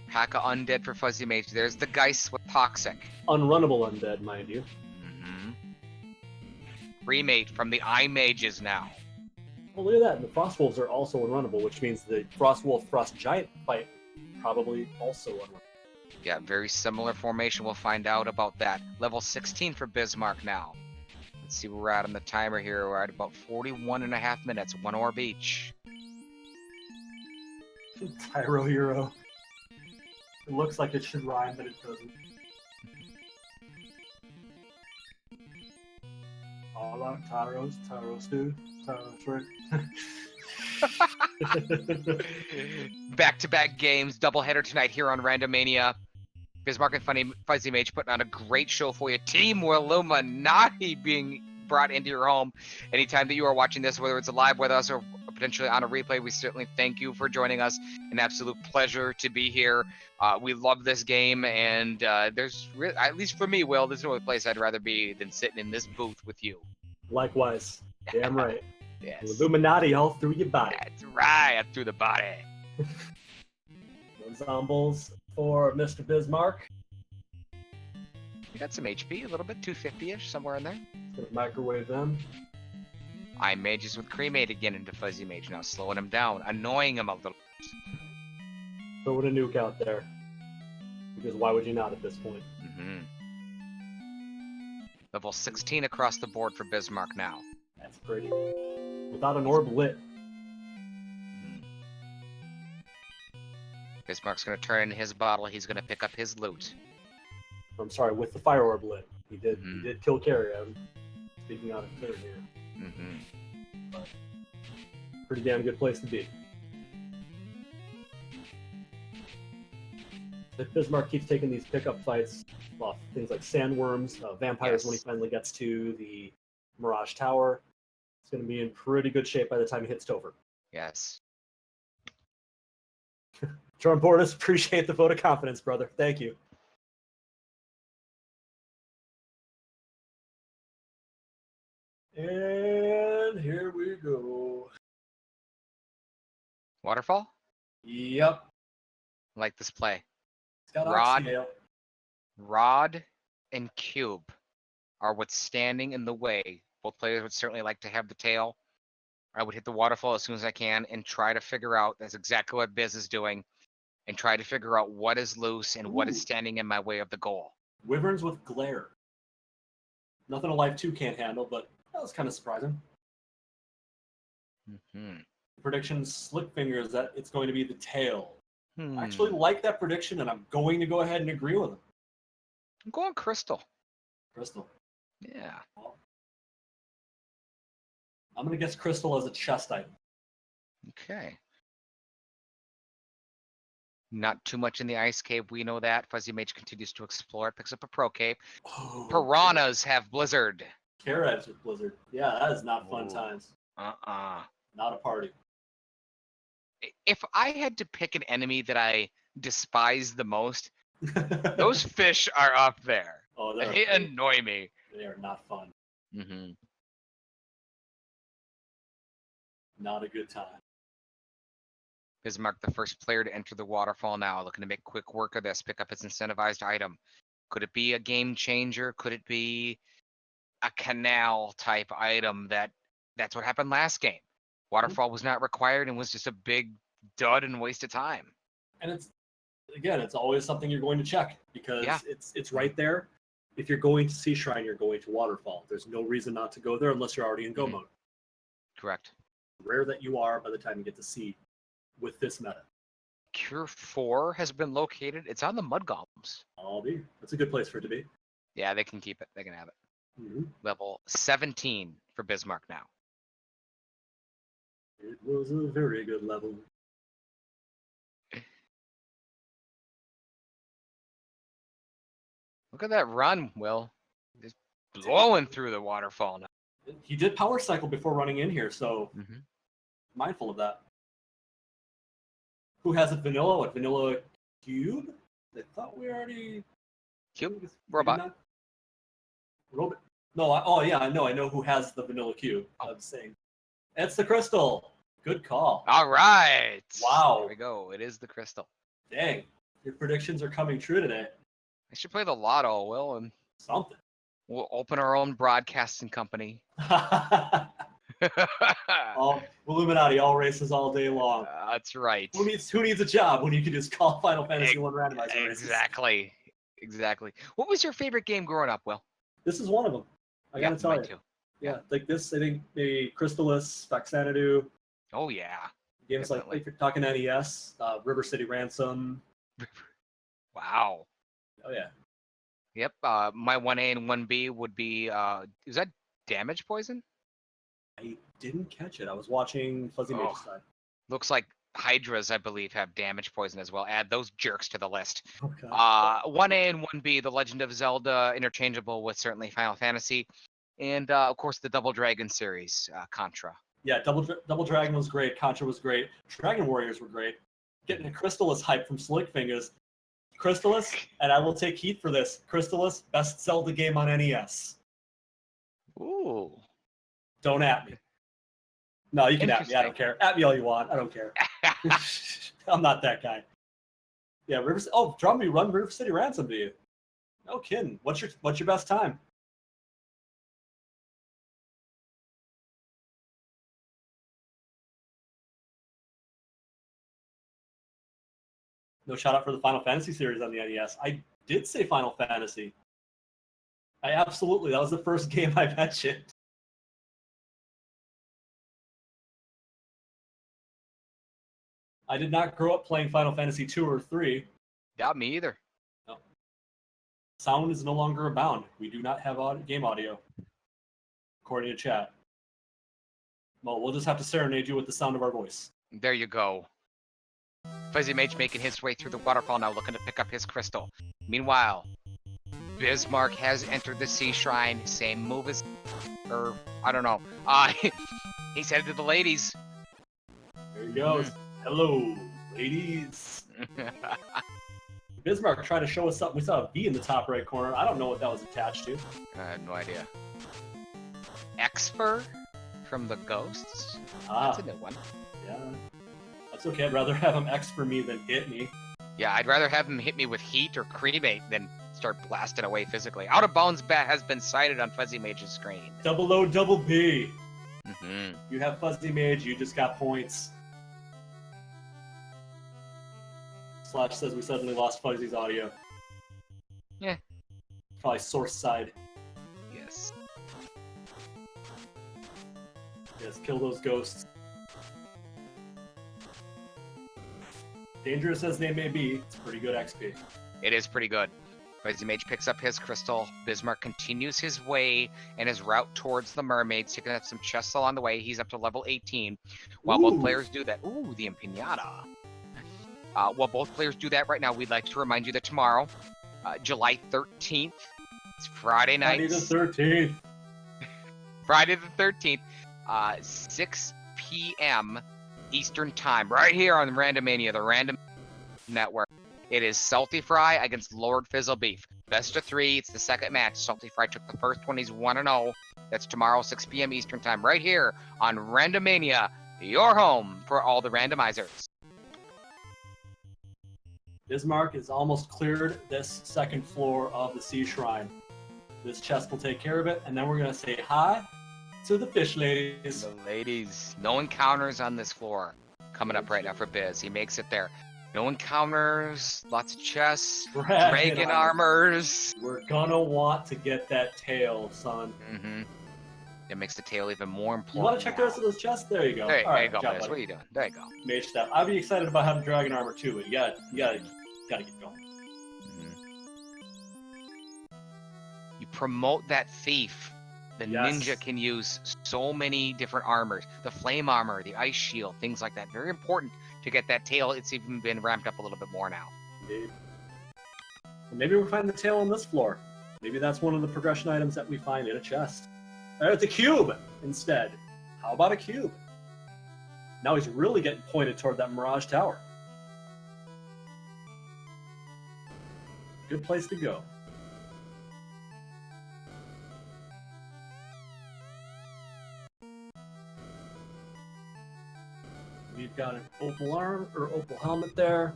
Pack of undead for Fuzzymage. There's the Geist with Toxic. Unrunnable undead, mind you. Remate from the Eye Mages now. Well, look at that. And the Frostwolves are also unrunnable, which means the Frostwolf Frost Giant fight probably also unrunnable. Yeah, very similar formation. We'll find out about that. Level 16 for Bismarck now. Let's see where we're at on the timer here. We're at about 41.5 minutes. 1 orb each. Tyro Hero. It looks like it should rhyme, but it doesn't. All about Tyros, Tyro stew, Tyro shrimp. Back-to-back games. Doubleheader tonight here on Randomania. Bismarck and Fuzzymage putting on a great show for you. Team Illuminati being brought into your home. Anytime that you are watching this, whether it's live with us or potentially on a replay, we certainly thank you for joining us. An absolute pleasure to be here. We love this game, and there's really, at least for me, Will, there's no other place I'd rather be than sitting in this booth with you. Likewise. Damn right. Yes. Illuminati all through your body. That's right, up through the body. One zombles for Mr. Bismarck. We got some HP, a little bit, 250-ish, somewhere in there. Gonna microwave them. I mages with Cremate again into Fuzzymage now, slowing him down, annoying him a little. Throwing a nuke out there. Because why would you not at this point? Level 16 across the board for Bismarck now. That's pretty. Without an orb lit. Bismarck's going to turn in his bottle. He's going to pick up his loot. I'm sorry, with the fire orb lit. He did kill Carrie. I'm speaking out of turn here. But pretty damn good place to be. If Bismarck keeps taking these pickup fights off things like sandworms, vampires when he finally gets to the Mirage Tower, it's going to be in pretty good shape by the time he hits Topher. Yes. John Portis, appreciate the vote of confidence, brother. Thank you. And here we go. Waterfall? Yep. I like this play. It's got Rod. Oxtail. Rod and Cube are what's standing in the way. Both players would certainly like to have the tail. I would hit the waterfall as soon as I can and try to figure out, that's exactly what Biz is doing, and try to figure out what is loose and what is standing in my way of the goal. Wyverns with glare. Nothing Alive 2 can't handle, but that was kind of surprising. Prediction, Slick Fingers, that it's going to be the tail. I actually like that prediction, and I'm going to go ahead and agree with him. I'm going Crystal. Crystal. Yeah. Well, I'm going to guess Crystal as a chest item. Okay. Not too much in the ice cave. We know that. Fuzzymage continues to explore. It picks up a pro cape. Oh, Piranhas have Blizzard. Carrots with Blizzard. Yeah, that is not fun times. Not a party. If I had to pick an enemy that I despise the most, those fish are up there. Oh, They annoy me. They are not fun. Not a good time. Bismarck, the first player to enter the waterfall now, looking to make quick work of this, pick up his incentivized item. Could it be a game changer? Could it be a canal type item that's what happened last game? Waterfall was not required and was just a big dud and waste of time. And it's always something you're going to check because Yeah. it's right there. If you're going to Sea Shrine, you're going to Waterfall. There's no reason not to go there unless you're already in go mode. Correct. Rare that you are by the time you get to Sea with this meta. Cure 4 has been located. It's on the mud golems. That's a good place for it to be. Yeah, they can keep it. They can have it. Mm-hmm. Level 17 for Bismarck now. It was a very good level. Look at that run, Will. Just blowing through the waterfall now. He did power cycle before running in here, so mindful of that. Who has it? Vanilla? What, Vanilla Cube? I thought we already... Cube? Robot. Robot? No, I know who has the Vanilla Cube. I was saying. It's the Crystal. Good call. All right. Wow. There we go. It is the crystal. Dang. Your predictions are coming true today. I should play the lotto, Will, and Something. we'll open our own broadcasting company. All Illuminati, all races all day long. That's right. Who needs a job when you can just call Final Fantasy 1 randomizer races? Exactly. What was your favorite game growing up, Will? This is one of them. I gotta tell you. Too. Yeah, like this, I think maybe Crystalis, Faxanadu. Oh yeah. Games like if you're talking NES, River City Ransom. Wow. Oh yeah. Yep. My 1A and 1B would be is that Damage Poison? I didn't catch it. I was watching Fuzzymage side. Looks like Hydras, I believe, have Damage Poison as well. Add those jerks to the list. Okay. 1A and 1B, The Legend of Zelda, interchangeable with certainly Final Fantasy, and of course the Double Dragon series, Contra. Yeah, Double Dragon was great. Contra was great. Dragon Warriors were great. Getting a Crystalis hype from Slick Fingers. Crystalis, and I will take heat for this. Crystalis, best Zelda game on NES. Ooh. Don't at me. No, you can at me. I don't care. At me all you want. I don't care. I'm not that guy. Yeah, Drum, you run River City Ransom, do you? No kidding. What's your best time? No shout out for the Final Fantasy series on the NES. I did say Final Fantasy. That was the first game I mentioned. I did not grow up playing Final Fantasy 2 or 3. Yeah, me either. No. Sound is no longer abound. We do not have game audio, according to chat. Well, we'll just have to serenade you with the sound of our voice. There you go. Fuzzymage making his way through the waterfall now, looking to pick up his crystal. Meanwhile, Bismarck has entered the Sea Shrine. Same move as... Or, I don't know. He's headed to the ladies. There he goes. Hello, ladies. Bismarck tried to show us something. We saw a V in the top right corner. I don't know what that was attached to. I had no idea. Exfer from the Ghosts? Ah. That's a new one. Yeah. That's okay. I'd rather have him X for me than hit me. Yeah, I'd rather have him hit me with heat or cremate than start blasting away physically. Out of bounds bat has been sighted on Fuzzymage's screen. Double O, double B. Mm-hmm. You have Fuzzymage, you just got points. Slash says we suddenly lost Fuzzy's audio. Yeah. Probably source side. Yes. Yes, kill those ghosts. Dangerous as they may be, it's pretty good XP. It is pretty good. Fuzzymage picks up his crystal. Bismarck continues his way and his route towards the mermaids, picking up some chests along the way. He's up to level 18. While both players do that... Ooh, the Empiñata. While both players do that right now, we'd like to remind you that tomorrow, July 13th, it's Friday night. Friday the 13th. Friday the 13th, 6 p.m. Eastern Time, right here on Randomania, the Random Network. It is Salty Fry against Lord Fizzle Beef. Best of 3. It's the second match. Salty Fry took the first one. He's 1-0. That's tomorrow, 6 p.m. Eastern Time, right here on Randomania. your home for all the randomizers. Bismarck is almost cleared this second floor of the Sea Shrine. This chest will take care of it, and then we're gonna say hi to the fish ladies. The ladies. No encounters on this floor. Coming up right now for Biz. He makes it there. No encounters. Lots of chests. Dragon armors. We're gonna want to get that tail, son. Mm-hmm. It makes the tail even more important. You want to check the rest of those chests? There you go. There All you go, job, Biz. What are you doing? There you go. Mage step. I'd be excited about having dragon armor too, but you gotta get going. You promote that thief. The ninja can use so many different armors. The flame armor, the ice shield, things like that. Very important to get that tail. It's even been ramped up a little bit more now. Indeed. Well, maybe we'll find the tail on this floor. Maybe that's one of the progression items that we find in a chest. It's a cube instead. How about a cube? Now he's really getting pointed toward that Mirage Tower. Good place to go. We've got an opal arm or opal helmet there.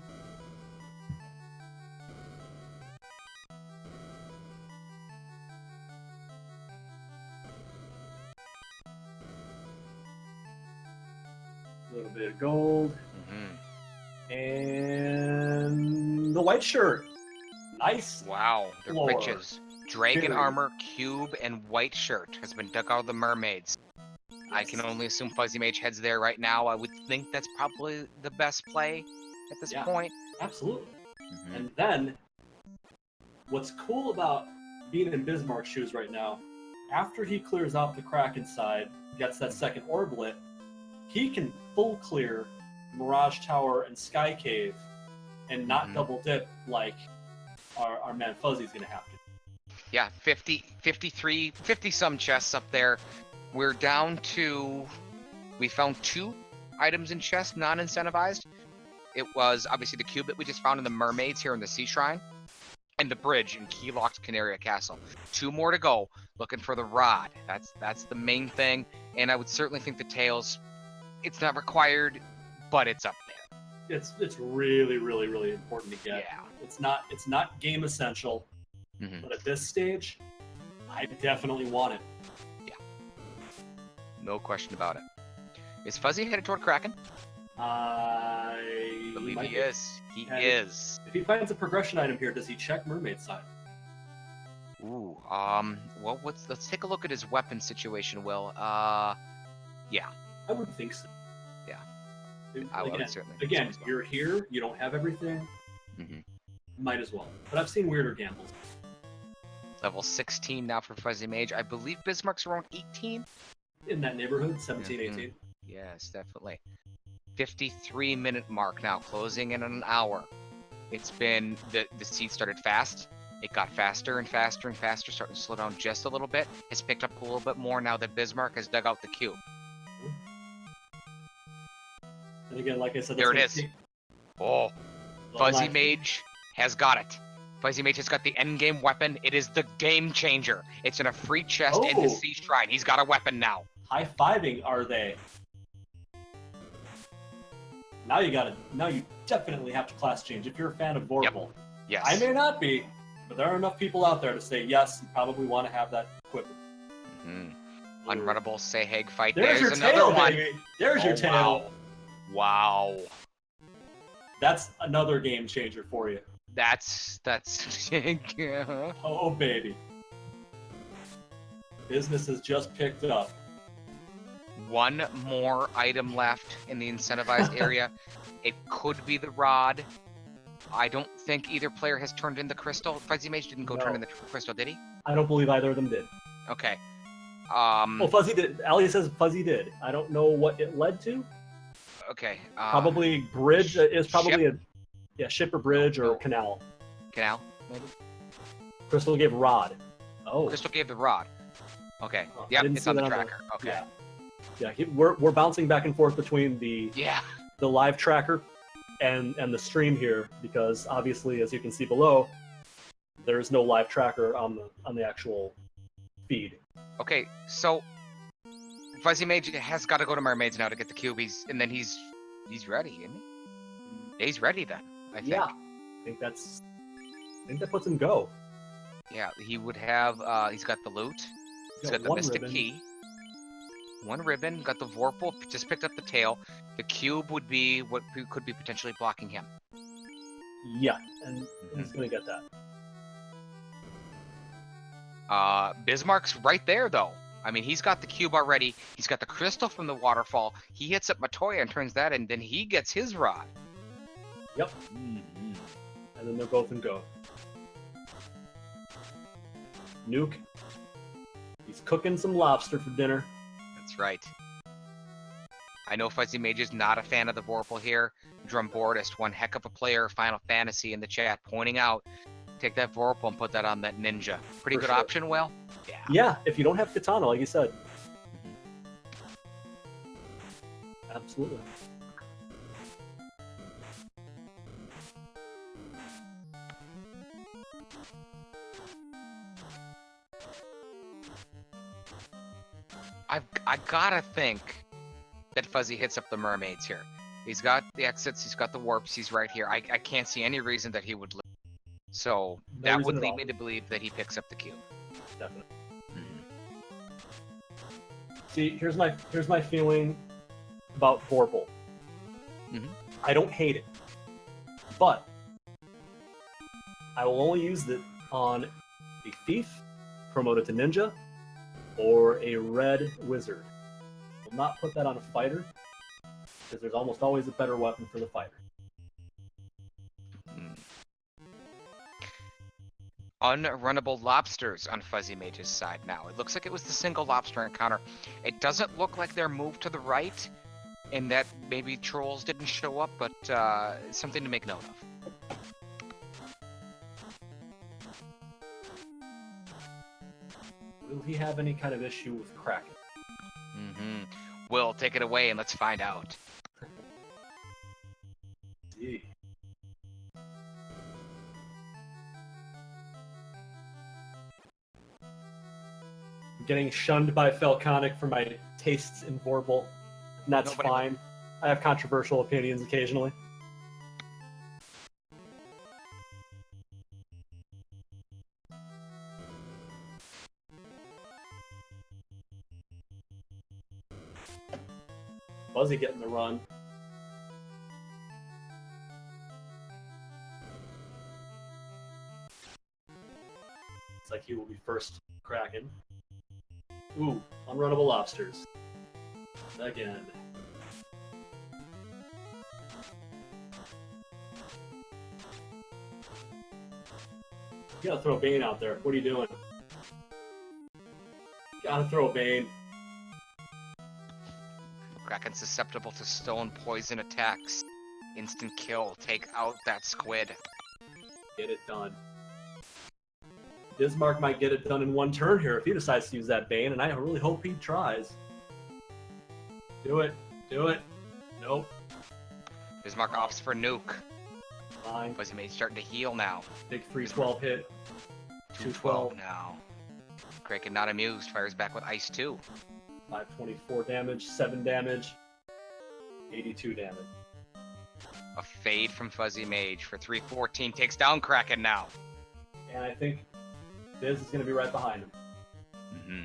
A little bit of gold. And the white shirt. Nice. Wow, they're floor. riches. Dragon armor, cube, and white shirt has been dug out of the mermaids. I can only assume Fuzzymage heads there right now. I would think that's probably the best play at this point. Absolutely. And then, what's cool about being in Bismarck's shoes right now, after he clears out the crack inside, gets that second orb lit, he can full clear Mirage Tower and Sky Cave and not double dip like our man Fuzzy's going to have to. Yeah, 50 some chests up there. We're down to, we found 2 items in chests, non-incentivized. It was obviously the cube that we just found in the mermaids here in the Sea Shrine, and the bridge in Keylocked Canaria Castle. 2 more to go, looking for the rod. That's the main thing, and I would certainly think the tails, it's not required, but it's up there. It's really, really, really important to get. Yeah. It's not game essential, but at this stage, I definitely want it. No question about it. Is Fuzzy headed toward Kraken? I believe he is. He is. If he finds a progression item here, does he check mermaid side? Ooh, well, let's take a look at his weapon situation, Will. Yeah. I would think so. Yeah. I would certainly. Again, you're here, you don't have everything. Might as well. But I've seen weirder gambles. Level 16 now for Fuzzymage. I believe Bismarck's around 18? In that neighborhood, 17, 18. Yes, definitely. 53-minute mark now, closing in an hour. It's been, the seed started fast. It got faster and faster and faster, starting to slow down just a little bit. It's picked up a little bit more now that Bismarck has dug out the cube. And again, like I said, there it is. Oh, Fuzzymage has got it. Fuzzymage has got the endgame weapon. It is the game changer. It's in a free chest in the Sea Shrine. He's got a weapon now. High-fiving are they? Now you definitely have to class change if you're a fan of Vorpal. Yes. I may not be, but there are enough people out there to say yes, you probably want to have that equipped. Unrunnable Seheg fight. There's your another tail, one. baby. There's your tail. Wow. That's another game changer for you. That's Oh baby. Business has just picked up. One more item left in the incentivized area. It could be the rod. I don't think either player has turned in the crystal. Fuzzymage didn't go turn in the crystal, did he? I don't believe either of them did. Okay. Well, Fuzzy did. Ali says Fuzzy did. I don't know what it led to. Okay. Probably bridge is probably ship or bridge or canal. Canal, maybe? Crystal gave rod. Oh. Crystal gave the rod. Okay. Yep, it's on the tracker. Okay. Yeah, we're bouncing back and forth between the live tracker and the stream here because obviously, as you can see below, there's no live tracker on the actual feed. Okay, so Fuzzymage has got to go to mermaids now to get the cube. He's ready, isn't he? He's ready then. I think. Yeah, I think that puts him go. Yeah, he would have. He's got the loot. He's got the mystic key. One ribbon. Got the Vorpal. Just picked up the tail. The cube would be what could be potentially blocking him. Yeah, and he's gonna get that. Bismarck's right there though. I mean, he's got the cube already. He's got the crystal from the waterfall. He hits up Matoya and turns that, and then he gets his rod. Yep. And then they're both in go. Nuke. He's cooking some lobster for dinner. That's right. I know Fuzzymage is not a fan of the Vorpal here. Drumboardist, one heck of a player, Final Fantasy in the chat, pointing out, take that Vorpal and put that on that ninja. Pretty good option, Will? Yeah. Yeah, if you don't have katana, like you said. Absolutely. I gotta think that Fuzzy hits up the mermaids here. He's got the exits, he's got the warps, he's right here. I can't see any reason that he would lose. So that would lead me to believe that he picks up the cube. Definitely. See, here's my feeling about Vorpal. I don't hate it, but I will only use it on a thief promoted to ninja or a red wizard. I will not put that on a fighter because there's almost always a better weapon for the fighter. Unrunnable lobsters on Fuzzymage's side now. It looks like it was the single lobster encounter. It doesn't look like they're moved to the right, and that maybe trolls didn't show up, but something to make note of. Will he have any kind of issue with Kraken? Will, take it away and let's find out. Gee. I'm getting shunned by Falconic for my tastes in Vorpal, and that's fine. I have controversial opinions occasionally. Fuzzy getting the run. Looks like he will be first Kraken. Ooh, unrunnable lobsters. Again. You gotta throw Bane out there. What are you doing? Gotta throw Bane. Kraken's susceptible to stone poison attacks. Instant kill. Take out that squid. Get it done. Bismarck might get it done in one turn here if he decides to use that Bane, and I really hope he tries. Do it. Do it. Nope. Bismarck opts for nuke. Fine. Fuzzymage starting to heal now. Big 312 hit. 212 now. Kraken not amused. Fires back with Ice 2. 524 damage, 7 damage, 82 damage. A fade from Fuzzymage for 314. Takes down Kraken now. And I think Biz is going to be right behind him.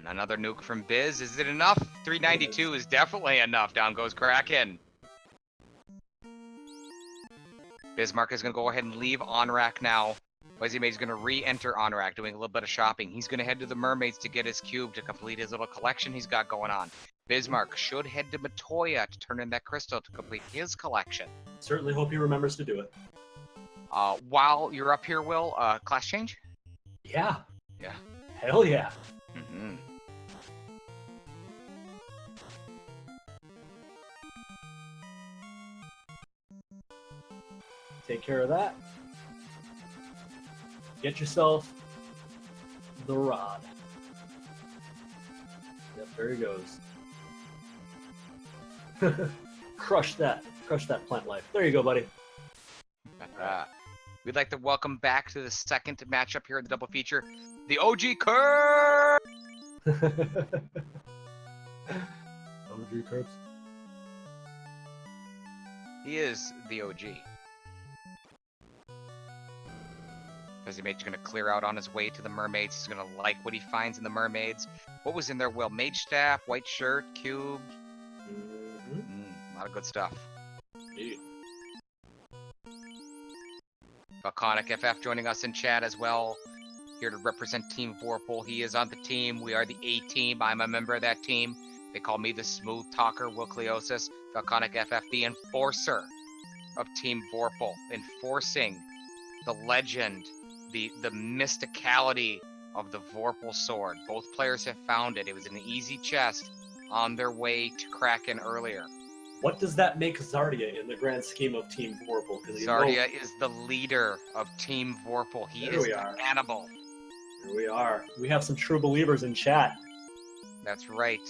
Another nuke from Biz. Is it enough? 392 is definitely enough. Down goes Kraken. Bismarck is going to go ahead and leave Onrak now. Fuzzymage is going to re-enter Onrak, doing a little bit of shopping. He's going to head to the mermaids to get his cube to complete his little collection he's got going on. Bismarck should head to Matoya to turn in that crystal to complete his collection. Certainly hope he remembers to do it. While you're up here, Will, class change? Yeah. Yeah. Hell yeah. Take care of that. Get yourself the rod. Yep, there he goes. Crush that plant life. There you go, buddy. We'd like to welcome back to the second matchup here in the double feature, the OG Kerr. OG Crips. He is the OG. Fuzzymage's gonna clear out on his way to the mermaids. He's gonna like what he finds in the mermaids. What was in there? Well, mage staff, white shirt, cube. A lot of good stuff. Indeed. Volcanic FF joining us in chat as well. Here to represent Team Vorpal. He is on the team. We are the A team. I'm a member of that team. They call me the smooth talker, Will Cleosis. Volcanic FF, the enforcer of Team Vorpal. Enforcing the legend, the mysticality of the Vorpal sword. Both players have found it. It was an easy chest on their way to Kraken earlier. What does that make Zardia in the grand scheme of Team Vorpal? Zardia is the leader of Team Vorpal. He is the Hannibal. Here we are. We have some true believers in chat. That's right.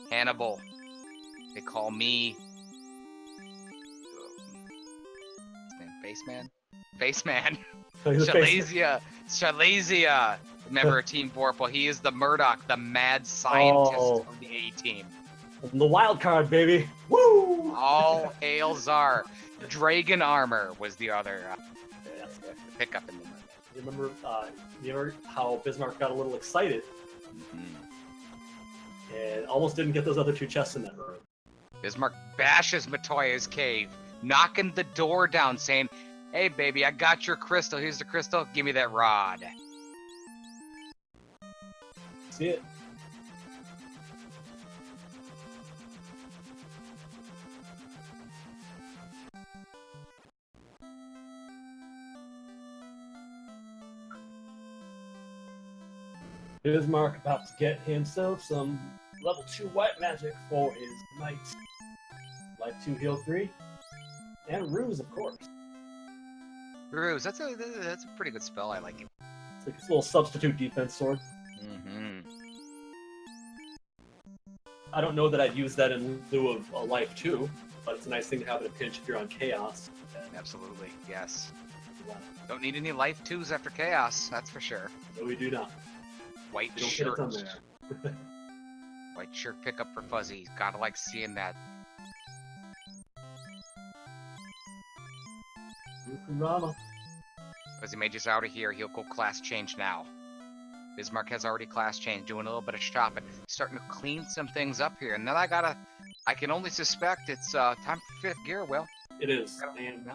Hannibal. They call me... Faceman? Faceman. Shalasia. Member of Team Vorpal. He is the Murdoch, the mad scientist of the A-team. The wild card, baby. Woo! All hail Czar. Dragon Armor was the other pickup in the movie. You remember how Bismarck got a little excited and almost didn't get those other two chests in that room. Bismarck bashes Matoya's cave, knocking the door down, saying, "Hey, baby, I got your crystal. Here's the crystal. Give me that rod." See it? Bismarck about to get himself some level 2 white magic for his knight. Life 2, heal 3. And Ruse, of course. Ruse, that's a pretty good spell. I like it. It's like this little substitute defense sword. I don't know that I'd use that in lieu of a life 2, but it's a nice thing to have in a pinch if you're on Chaos. Absolutely, yes. Don't need any life 2s after Chaos, that's for sure. No, we do not. White shirt. White shirt pickup for Fuzzy. Gotta like seeing that. Fuzzymage is out of here. He'll go class change now. Bismarck has already class changed, doing a little bit of shopping, starting to clean some things up here. And then I can only suspect it's time for 5th gear. Will it is? And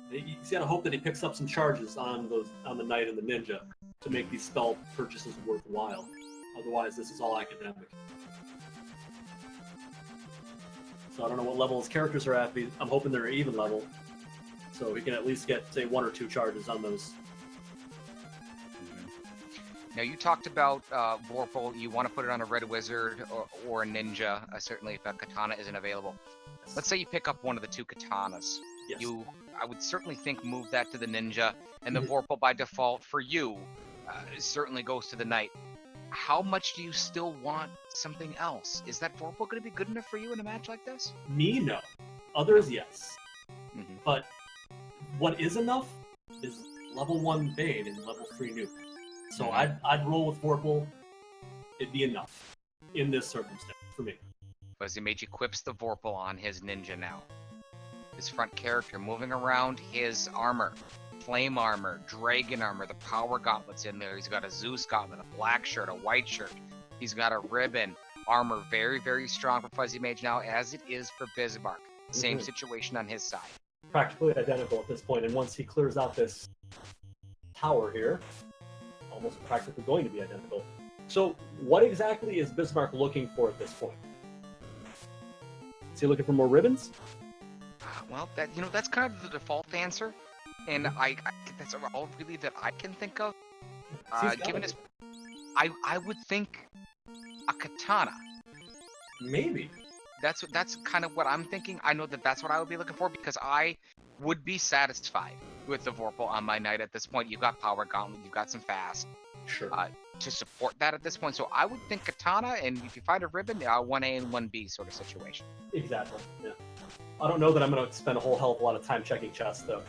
you gotta hope that he picks up some charges on the knight and the ninja to make these spell purchases worthwhile. Otherwise, this is all academic. So I don't know what level his characters are at, but I'm hoping they're even level. So we can at least get, say, 1 or 2 charges on those. Now, you talked about Vorpal. You want to put it on a Red Wizard or a Ninja, certainly if a Katana isn't available. Yes. Let's say you pick up one of the 2 Katanas. Yes. I would certainly think move that to the Ninja, and the Vorpal by default for you certainly goes to the Knight. How much do you still want something else? Is that Vorpal going to be good enough for you in a match like this? Me, no. Others, yes. But what is enough is level 1 Bane and level 3 Nuke. So I'd roll with Vorpal. It'd be enough in this circumstance for me. Fuzzymage equips the Vorpal on his Ninja now. His front character moving around his armor. Flame armor, dragon armor, the power gauntlets in there. He's got a Zeus gauntlet, a black shirt, a white shirt. He's got a ribbon. Armor very, very strong for Fuzzymage now, as it is for Bismarck. Same situation on his side. Practically identical at this point, and once he clears out this tower here, almost practically going to be identical. So what exactly is Bismarck looking for at this point? Is he looking for more ribbons? Well, that's kind of the default answer. And that's all really that I can think of. Given his, I would think a katana. Maybe. That's kind of what I'm thinking. I know that's what I would be looking for because I would be satisfied with the Vorpal on my knight at this point. You've got power gauntlet, you've got some fast. Sure. To support that at this point. So I would think katana, and if you find a ribbon, 1A and 1B sort of situation. Exactly. Yeah. I don't know that I'm going to spend a whole hell of a lot of time checking chests though.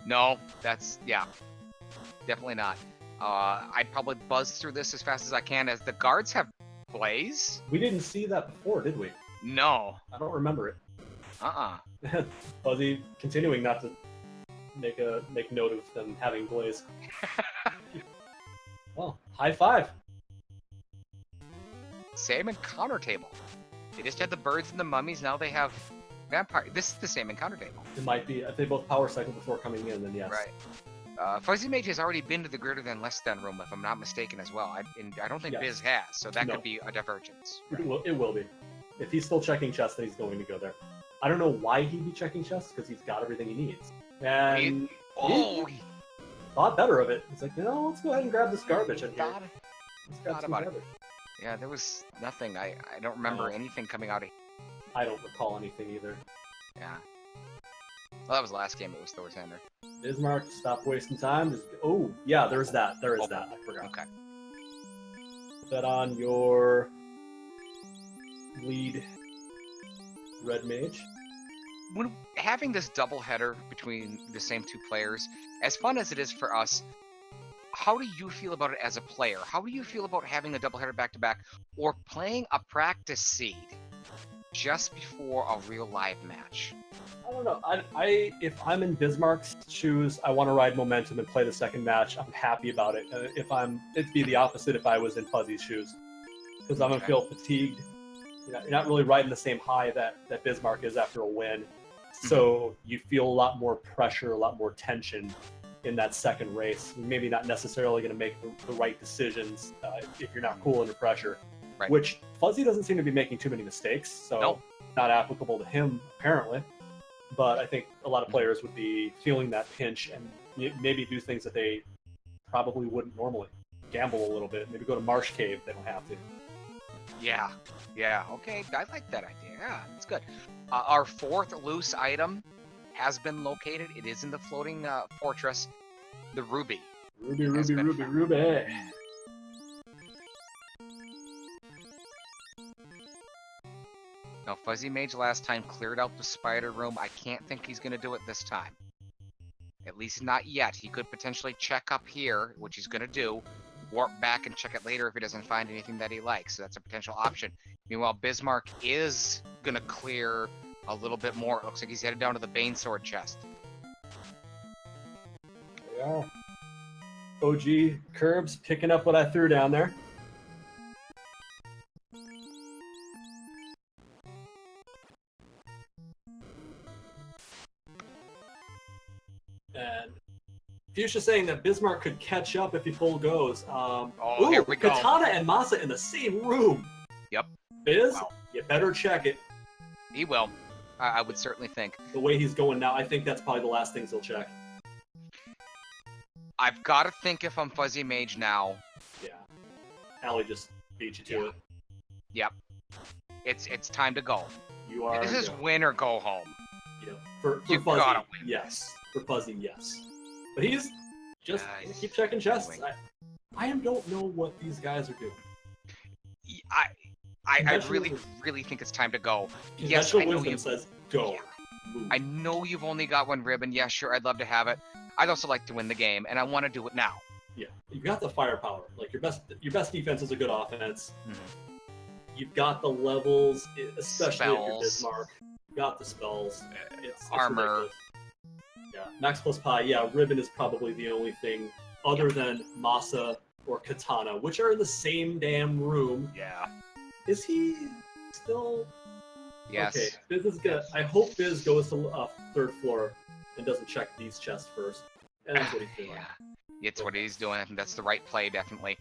No, definitely not. I'd probably buzz through this as fast as I can, as the guards have blaze. We didn't see that before, did we? No. I don't remember it. Fuzzy continuing not to make note of them having Blaze. Well, high five. Same encounter table. They just had the birds and the mummies. Now they have vampire. This is the same encounter table. It might be. If they both power cycle before coming in, then yes. Right. Fuzzymage has already been to the greater than less than room, if I'm not mistaken, as well. I don't think Yes. Biz has, so that No. could be a divergence. It will be. If he's still checking chests, then he's going to go there. I don't know why he'd be checking chests, because he's got everything he needs. And He thought better of it. He's like, let's go ahead and grab this garbage in here. thought Let's grab some about it. garbage. Yeah, there was nothing. I don't remember anything coming out of. I don't recall anything either. Yeah. Well, that was the last game. It was Thor's Hander. Bismarck, stop wasting time. Oh, yeah, there's that. There is that. I forgot. Okay. Put that on your lead red mage. When having this double header between the same two players, as fun as it is for us, how do you feel about it as a player? How do you feel about having a double header back to back, or playing a practice seed just before a real live match? I don't know. If I'm in Bismarck's shoes, I want to ride momentum and play the second match. I'm happy about it. It'd be the opposite if I was in Fuzzy's shoes, because I'm gonna feel fatigued. You're not really riding the same high that Bismarck is after a win, so you feel a lot more pressure, a lot more tension in that second race. You're maybe not necessarily going to make the right decisions if you're not cool under pressure. Right. Which Fuzzy doesn't seem to be making too many mistakes, so not applicable to him apparently. But I think a lot of players would be feeling that pinch and maybe do things that they probably wouldn't normally. Gamble a little bit, maybe go to Marsh Cave. They don't have to. Yeah. Okay, I like that idea. Yeah, it's good. Our fourth loose item has been located. It is in the floating fortress, the Ruby. Ruby. Now, Fuzzymage last time cleared out the spider room. I can't think he's going to do it this time. At least not yet. He could potentially check up here, which he's going to do. Warp back and check it later if he doesn't find anything that he likes. So that's a potential option. Meanwhile, Bismarck is going to clear a little bit more. It looks like he's headed down to the Bane Sword chest. Yeah. OG Curbs picking up what I threw down there. And Fuchsia saying that Bismarck could catch up if he full goes. Here we go. Katana and Masa in the same room. Yep. Biz, you better check it. He will. I would certainly think. The way he's going now, I think that's probably the last things he'll check. I've got to think if I'm Fuzzymage now. Yeah. Allie just beat you to it. Yep. It's time to go. You are. This is win or go home. Yeah. For You Fuzzy, gotta win. yes. For Fuzzy, yes. But he's just keep checking chests. I don't know what these guys are doing. I really think it's time to go. Yes, Conventional I know wisdom says go. Yeah. Move. I know you've only got one ribbon. Yeah, sure, I'd love to have it. I'd also like to win the game, and I want to do it now. Yeah, you've got the firepower. Like your best defense is a good offense. Mm-hmm. You've got the levels, especially if you're Spells. Bismarck. You've got the spells. It's Armor. ridiculous. Yeah, Max plus Pi. Yeah, ribbon is probably the only thing other than Masa or Katana, which are in the same damn room. Yeah. Is he still? Yes. Okay, Biz is good. I hope Biz goes to third floor and doesn't check these chests first. And that's what he's doing. Yeah. It's what he's doing. I think that's the right play, definitely.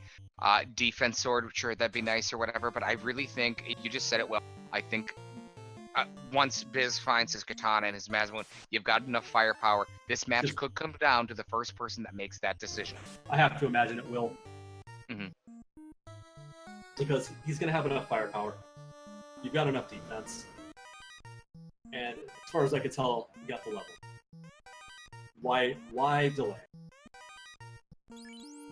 Defense sword, sure, that'd be nice or whatever, but I really think, you just said it well, I think once Biz finds his katana and his Mazmoon, you've got enough firepower. This match could come down to the first person that makes that decision. I have to imagine it will. Mm-hmm. Because he's going to have enough firepower. You've got enough defense. And as far as I can tell, you got the level. Why delay?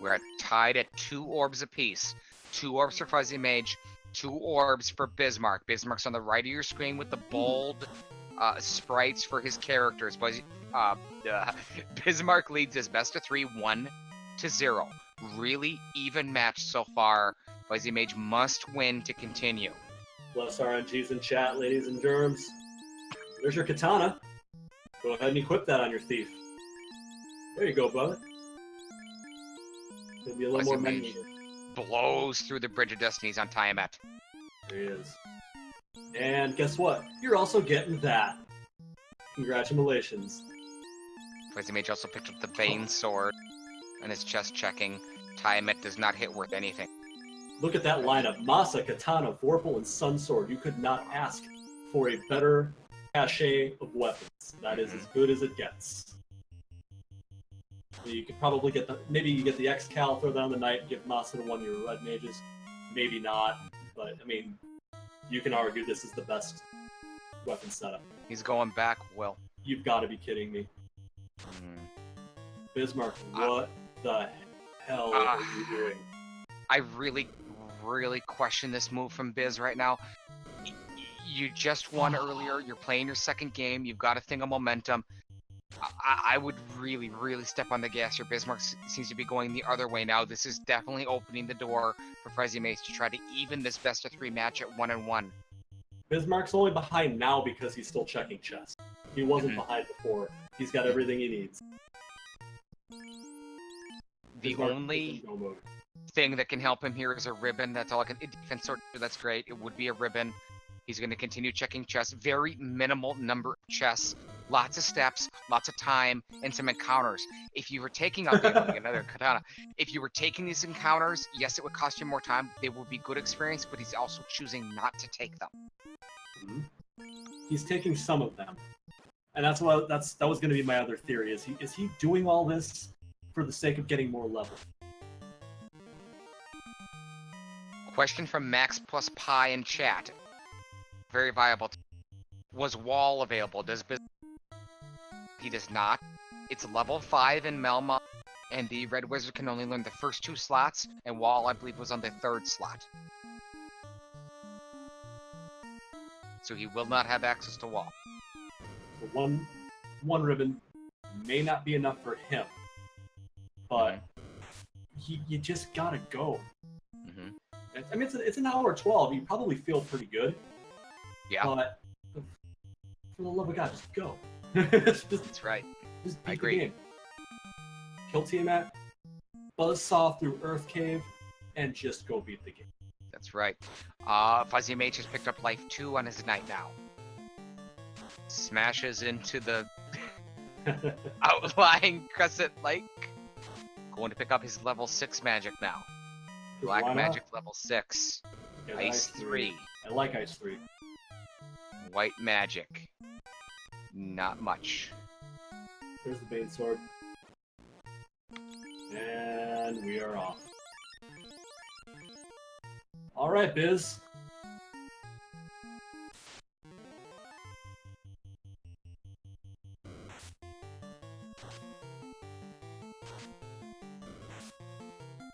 We're tied at 2 orbs apiece. 2 orbs for Fuzzymage, 2 orbs for Bismarck. Bismarck's on the right of your screen with the bold sprites for his characters. Bismarck leads his best of 3, 1-0. Really even match so far. Fuzzymage must win to continue. Bless RNGs in chat, ladies and germs. There's your katana. Go ahead and equip that on your thief. There you go, brother. Maybe a little more Fuzzymage menu. blows through the Bridge of Destinies on Tiamat. There he is. And guess what? You're also getting that. Congratulations. Fuzzymage also picked up the Bane sword and is chest checking. Tiamat does not hit worth anything. Look at that lineup. Masa, Katana, Vorpal, and Sun Sword. You could not ask for a better cachet of weapons. That is as good as it gets. You could probably get the... Maybe you get the X-Cal, throw that on the knight, give Masa to one of your red mages. Maybe not. But, I mean, you can argue this is the best weapon setup. He's going back, Will. You've got to be kidding me. Bismarck, what the hell are you doing? I really question this move from Biz right now. You just won earlier. You're playing your second game. You've got a thing of momentum. I would really step on the gas here. Bismarck seems to be going the other way now. This is definitely opening the door for Fuzzymage to try to even this best of 3 match at 1-1. Bismarck's only behind now because he's still checking chess. He wasn't behind before. He's got everything he needs. The Bismarck only thing that can help him here is a ribbon. That's all I can. Defense sword, that's great. It would be a ribbon. He's going to continue checking chess. Very minimal number of chess. Lots of steps, lots of time, and some encounters. If you were taking out another katana, if you were taking these encounters, yes, it would cost you more time. They would be good experience, but he's also choosing not to take them. He's taking some of them, and that was going to be my other theory. Is he doing all this for the sake of getting more level? Question from Max plus Pi in chat. Very viable. Was Wall available? He does not. It's level 5 in Melma, and the Red Wizard can only learn the first 2 slots, and Wall, I believe, was on the 3rd slot. So he will not have access to Wall. So one ribbon may not be enough for him, but you just gotta go. I mean, it's an hour 12. You probably feel pretty good. Yeah. But for the love of God, just go. That's right. Just beat I agree. the game. Kill Tiamat, buzzsaw through Earth Cave, and just go beat the game. That's right. Fuzzymage has picked up Life 2 on his knight now. Smashes into the outlying Crescent Lake. Going to pick up his level 6 magic now. Black magic level 6. Yeah, Ice 3. I like Ice 3. White magic. Not much. There's the Bane Sword. And we are off. Alright, Biz.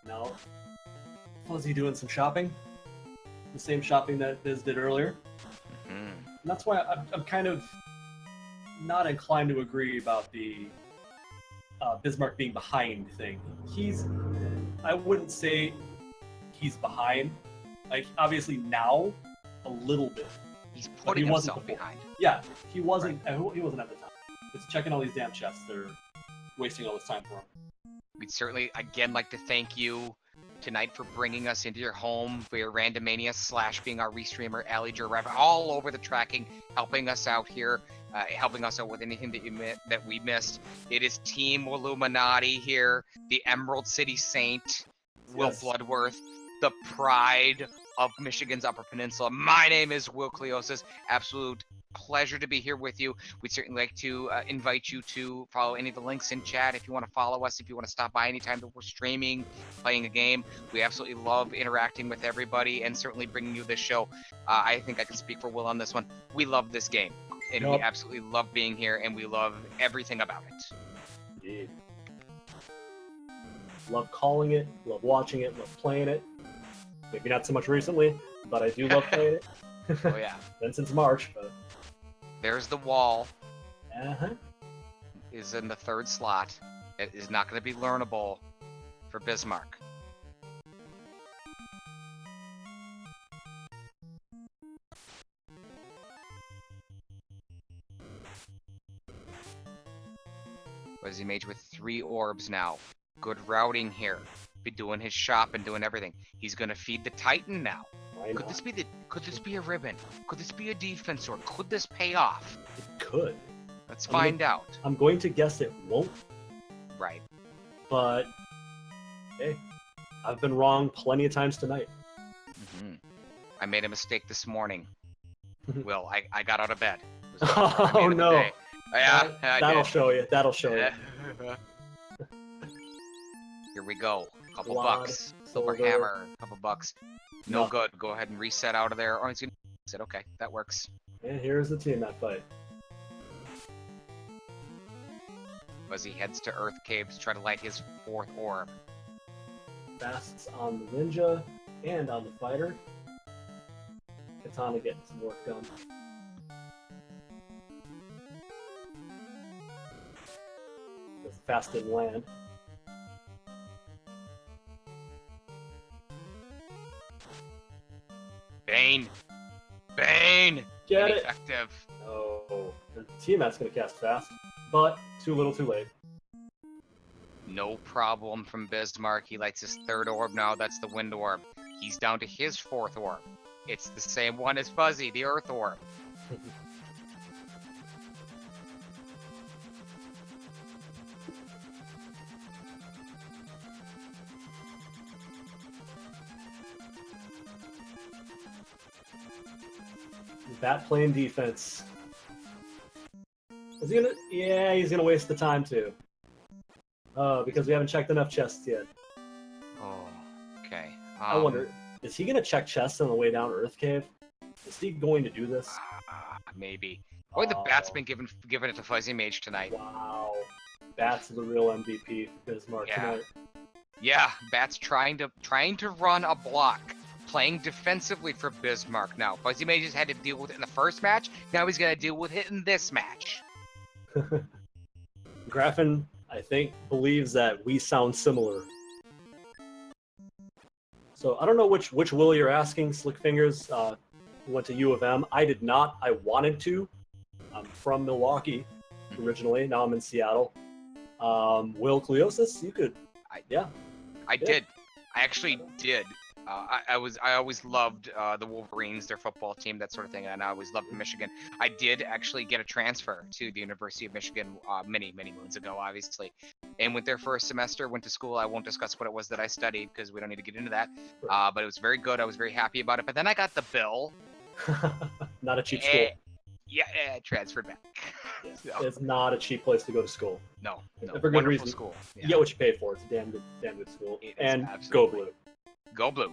Now, Fuzzy doing some shopping. The same shopping that Biz did earlier. And that's why I'm kind of not inclined to agree about the Bismarck being behind thing. I wouldn't say he's behind. Like, obviously now, a little bit. He's putting himself before. behind. Yeah, he wasn't. Right. He wasn't at the time. It's checking all these damn chests. They're wasting all this time for him. We'd certainly, again, like to thank you tonight for bringing us into your home, for your Randomania / being our restreamer, Ali Giraffe, all over the tracking, helping us out here, helping us out with anything that we missed. It is Team Illuminati here, the Emerald City Saint, Will Bloodworth, the pride of Michigan's Upper Peninsula. My name is Will Cleosis. Absolute pleasure to be here with you. We'd certainly like to invite you to follow any of the links in chat if you want to follow us, if you want to stop by anytime that we're streaming, playing a game. We absolutely love interacting with everybody and certainly bringing you this show. I think I can speak for Will on this one. We love this game, and we absolutely love being here, and we love everything about it. Indeed. Love calling it, love watching it, love playing it. Maybe not so much recently, but I do love playing it. Oh yeah. Been since March, but... There's the wall. Uh-huh. Is in the 3rd slot. It is not going to be learnable for Bismarck. Fuzzymage with 3 orbs now. Good routing here. Be doing his shop and doing everything. He's gonna feed the Titan now. Why Could not? this be Could this be a ribbon? Could this be a defense sword? Could this pay off? It could. Let's find out. I'm going to guess it won't, Right. but hey, I've been wrong plenty of times tonight. I made a mistake this morning. Will, I got out of bed. Oh no! Yeah, That'll show you. That'll show you. Here we go. Couple Quad, bucks. Silver silver. hammer. Couple bucks. No Nothing. good. Go ahead and reset out of there. Oh, he's gonna reset. Okay, that works. And here's the team that fight. Fuzzy heads to Earth Cave to try to light his 4th orb. Fasts on the ninja and on the fighter. Katana getting some work done. Because fast didn't land. Bane! Bane! Get it! Ineffective. Oh, the Tiamat's gonna cast fast, but too little, too late. No problem from Bismarck. He lights his 3rd orb now. That's the Wind Orb. He's down to his 4th orb. It's the same one as Fuzzy, the Earth Orb. Bat playing defense. Is he gonna? Yeah, he's gonna waste the time too. Because we haven't checked enough chests yet. Oh, okay. I wonder, is he gonna check chests on the way down Earth Cave? Is he going to do this? Maybe. Boy, the Bat's been giving it to Fuzzymage tonight. Wow. Bat's the real MVP for Bismarck tonight. Yeah, Bat's trying to run a block, playing defensively for Bismarck now. Fuzzymage has had to deal with it in the first match. Now he's gonna deal with it in this match. Graffin, I think, believes that we sound similar. So I don't know which Will you're asking, Slick Fingers. Went to U of M. I did not. I wanted to. I'm from Milwaukee originally. Now I'm in Seattle. Will Cleosis, you could. I did. I actually did. I always loved the Wolverines, their football team, that sort of thing, and I always loved Michigan. I did actually get a transfer to the University of Michigan many moons ago, obviously, and went there for a semester. Went to school. I won't discuss what it was that I studied because we don't need to get into that. But it was very good. I was very happy about it. But then I got the bill. Not a cheap school. Yeah, transferred back. Yeah. So, It's not a cheap place to go to school. no, For good wonderful reason. school. You get what you pay for. It's a damn good school. It is And go absolutely. blue. Go blue.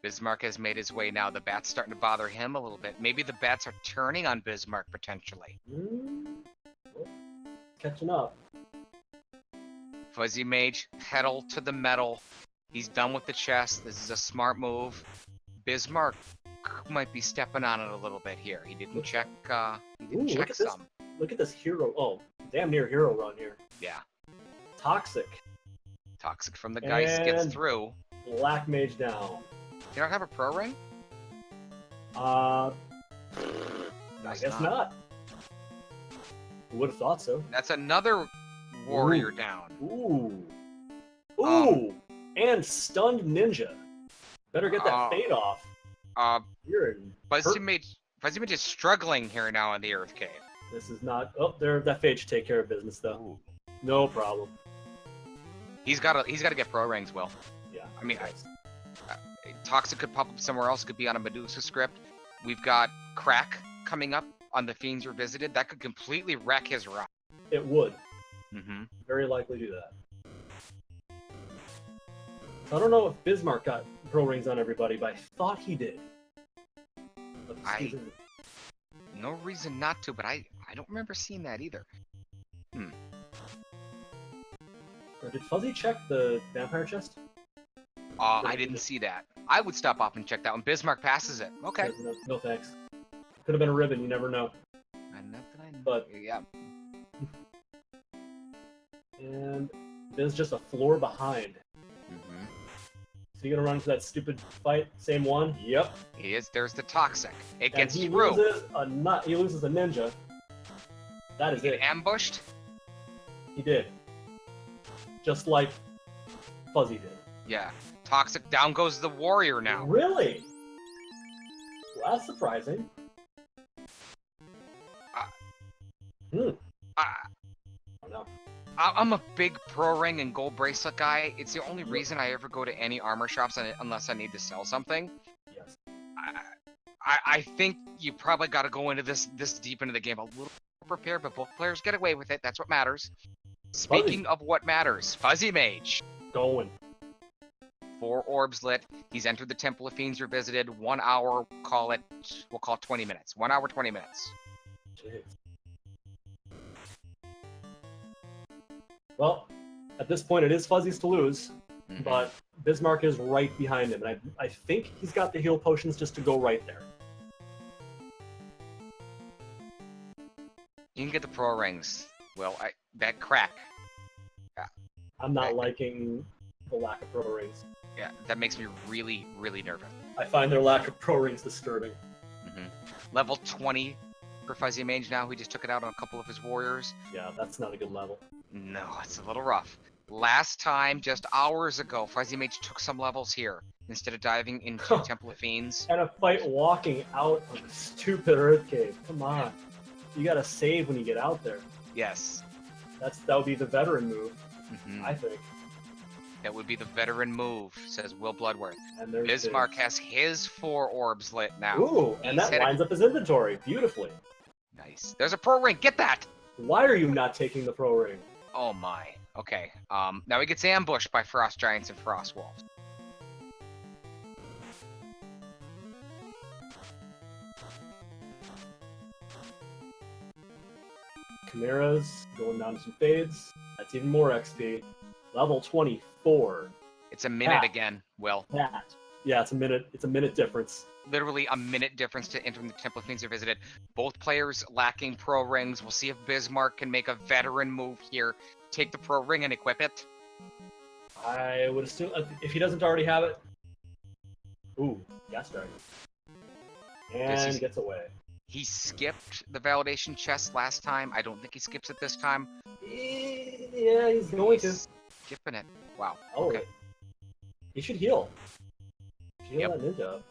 Bismarck has made his way now. The Bat's starting to bother him a little bit. Maybe the Bats are turning on Bismarck potentially. Catching up. Fuzzymage, pedal to the metal. He's done with the chest. This is a smart move. Bismarck might be stepping on it a little bit here. He didn't check. Look at some. Look at this hero. Oh, damn near hero run here. Yeah. Toxic. Toxic from the Geist gets through. Black Mage down. You don't have a pro ring? I guess not. Who would have thought so? That's another warrior down. Ooh. And stunned ninja. Better get that fade off. You're in Fuzzymage is struggling here now in the Earth Cave. This is not. Oh, there. That fade should take care of business though. Ooh. No problem. He's got to get pro rings, Will. Yeah. I mean, Toxic could pop up somewhere else. It could be on a Medusa script. We've got Crack coming up on the Fiends Revisited. That could completely wreck his run. It would. Mm-hmm. Very likely do that. So I don't know if Bismarck got pro rings on everybody, but I thought he did. No reason not to, but I don't remember seeing that either. Did Fuzzy check the vampire chest? I didn't see that. I would stop off and check that one. Bismarck passes it. Okay. No thanks. Could have been a ribbon. You never know. But yeah. And there's just a floor behind. Mm-hmm. So you gonna run into that stupid fight? Same one? Yep. He is. There's the Toxic. It gets he through. He loses a ninja. That is Get it. ambushed? He did. Just like Fuzzy did. Yeah. Toxic, down goes the warrior now. Really? Well, that's surprising. I, Oh, no. I'm a big pro ring and gold bracelet guy. It's the only reason I ever go to any armor shops unless I need to sell something. Yes. I think you probably got to go into this deep into the game a little prepared, but both players get away with it. That's what matters. Speaking of what matters, Fuzzymage. Going. 4 orbs lit. He's entered the Temple of Fiends Revisited. 1 hour, we'll call it 20 minutes. 1 hour, 20 minutes. Jeez. Well, at this point, it is Fuzzy's to lose, but Bismarck is right behind him, and I think he's got the heal potions just to go right there. You can get the pro rings. Well, that crack. Yeah. I'm not liking the lack of pro rings. Yeah, that makes me really, really nervous. I find their lack of pro rings disturbing. Level 20 for Fuzzymage now. He just took it out on a couple of his warriors. Yeah, that's not a good level. No, it's a little rough. Last time, just hours ago, Fuzzymage took some levels here instead of diving into Temple of Fiends. And a fight walking out of a stupid Earth Cave. Come on. You gotta save when you get out there. Yes. That would be the veteran move, I think. That would be the veteran move, says Will Bloodworth. And there's Bismarck has his 4 orbs lit now. Ooh, and that lines up his inventory beautifully. Nice. There's a pro ring. Get that! Why are you not taking the pro ring? Oh my. Okay. Now he gets ambushed by Frost Giants and Frost Wolves. Chimeras going down to some fades. That's even more XP. Level 24. It's a minute again, Will. Yeah, it's a minute. It's a minute difference. Literally a minute difference to entering the Temple of Fiends Revisited. Both players lacking pro rings. We'll see if Bismarck can make a veteran move here. Take the pro ring and equip it. I would assume if he doesn't already have it. Ooh, gas dragon. And gets away. He skipped the validation chest last time. I don't think he skips it this time. Yeah, he's going to. Skipping it. Wow. Oh, okay. He should heal. Heal that ninja up.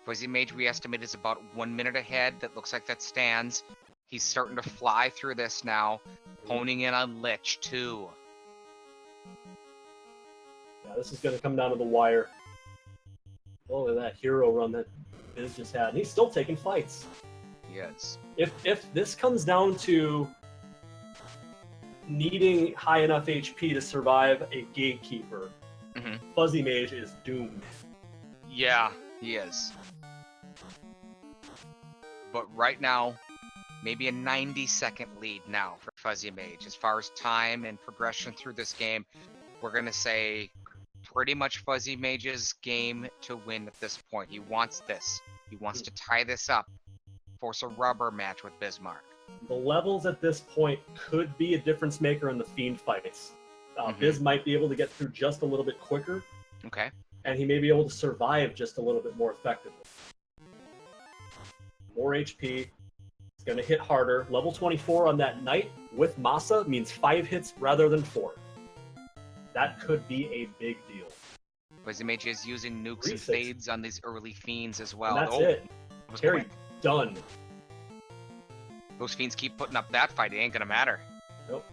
Fuzzymage, we estimate, is about 1 minute ahead. That looks like that stands. He's starting to fly through this now. Honing in on Lich, too. Yeah, this is going to come down to the wire. Oh, look at that hero run that Biz just had. And he's still taking fights. Yes. If this comes down to needing high enough HP to survive a gatekeeper, Fuzzymage is doomed. Yeah, he is. But right now, maybe a 90-second lead now for Fuzzymage. As far as time and progression through this game, we're going to say pretty much Fuzzymage's game to win at this point. He wants this. He wants to tie this up, force a rubber match with Bismarck. The levels at this point could be a difference maker in the Fiend fights. Biz might be able to get through just a little bit quicker. Okay. And he may be able to survive just a little bit more effectively. More HP. It's going to hit harder. Level 24 on that Knight with Masa means 5 hits rather than 4. That could be a big deal. Fuzzymage is using nukes and fades on these early Fiends as well. And that's it. Carry done. Those Fiends keep putting up that fight. It ain't going to matter. Nope.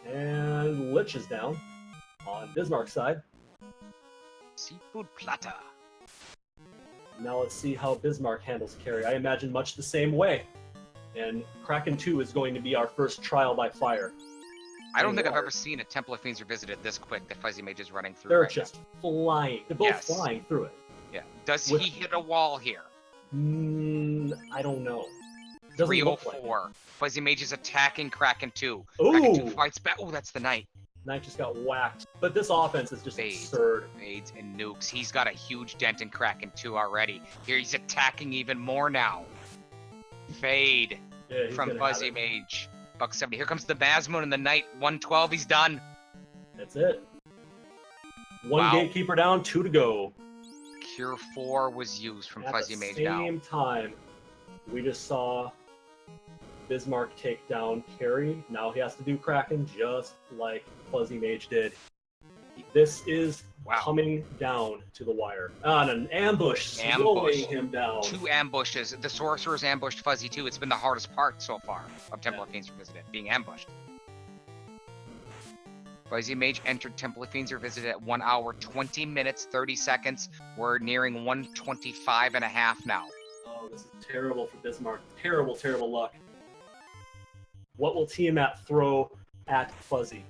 And Lich is down on Bismarck's side. Seafood platter. Now let's see how Bismarck handles carry. I imagine much the same way. And Kraken 2 is going to be our first trial by fire. I don't think I've ever seen a Temple of Fiends Revisited this quick that Fuzzymage is running through. They're just flying. They're both flying through it. Yeah. Does he hit a wall here? I don't know. 304. Fuzzymage is attacking Kraken 2. Ooh. Kraken 2 fights back. Oh, that's the Knight. Knight just got whacked. But this offense is just absurd. Fades and nukes. He's got a huge dent in Kraken 2 already. Here he's attacking even more now. Fade from Fuzzymage. Buck 70. Here comes the Basmoon and the Knight. 112. He's done. That's it. One gatekeeper down, 2 to go. Cure 4 was used from Fuzzymage now. At the same time, we just saw Bismarck take down Carry. Now he has to do Kraken just like Fuzzymage did. This is coming down to the wire. On an ambush, slowing him down. 2 ambushes. The Sorcerer's ambushed Fuzzy too. It's been the hardest part so far of Temple of Fiends Revisited, being ambushed. Fuzzymage entered Temple of Fiends Revisited at 1 hour, 20 minutes, 30 seconds. We're nearing 125 and a half now. Oh, this is terrible for Bismarck. Terrible, terrible luck. What will Tiamat throw at Fuzzy?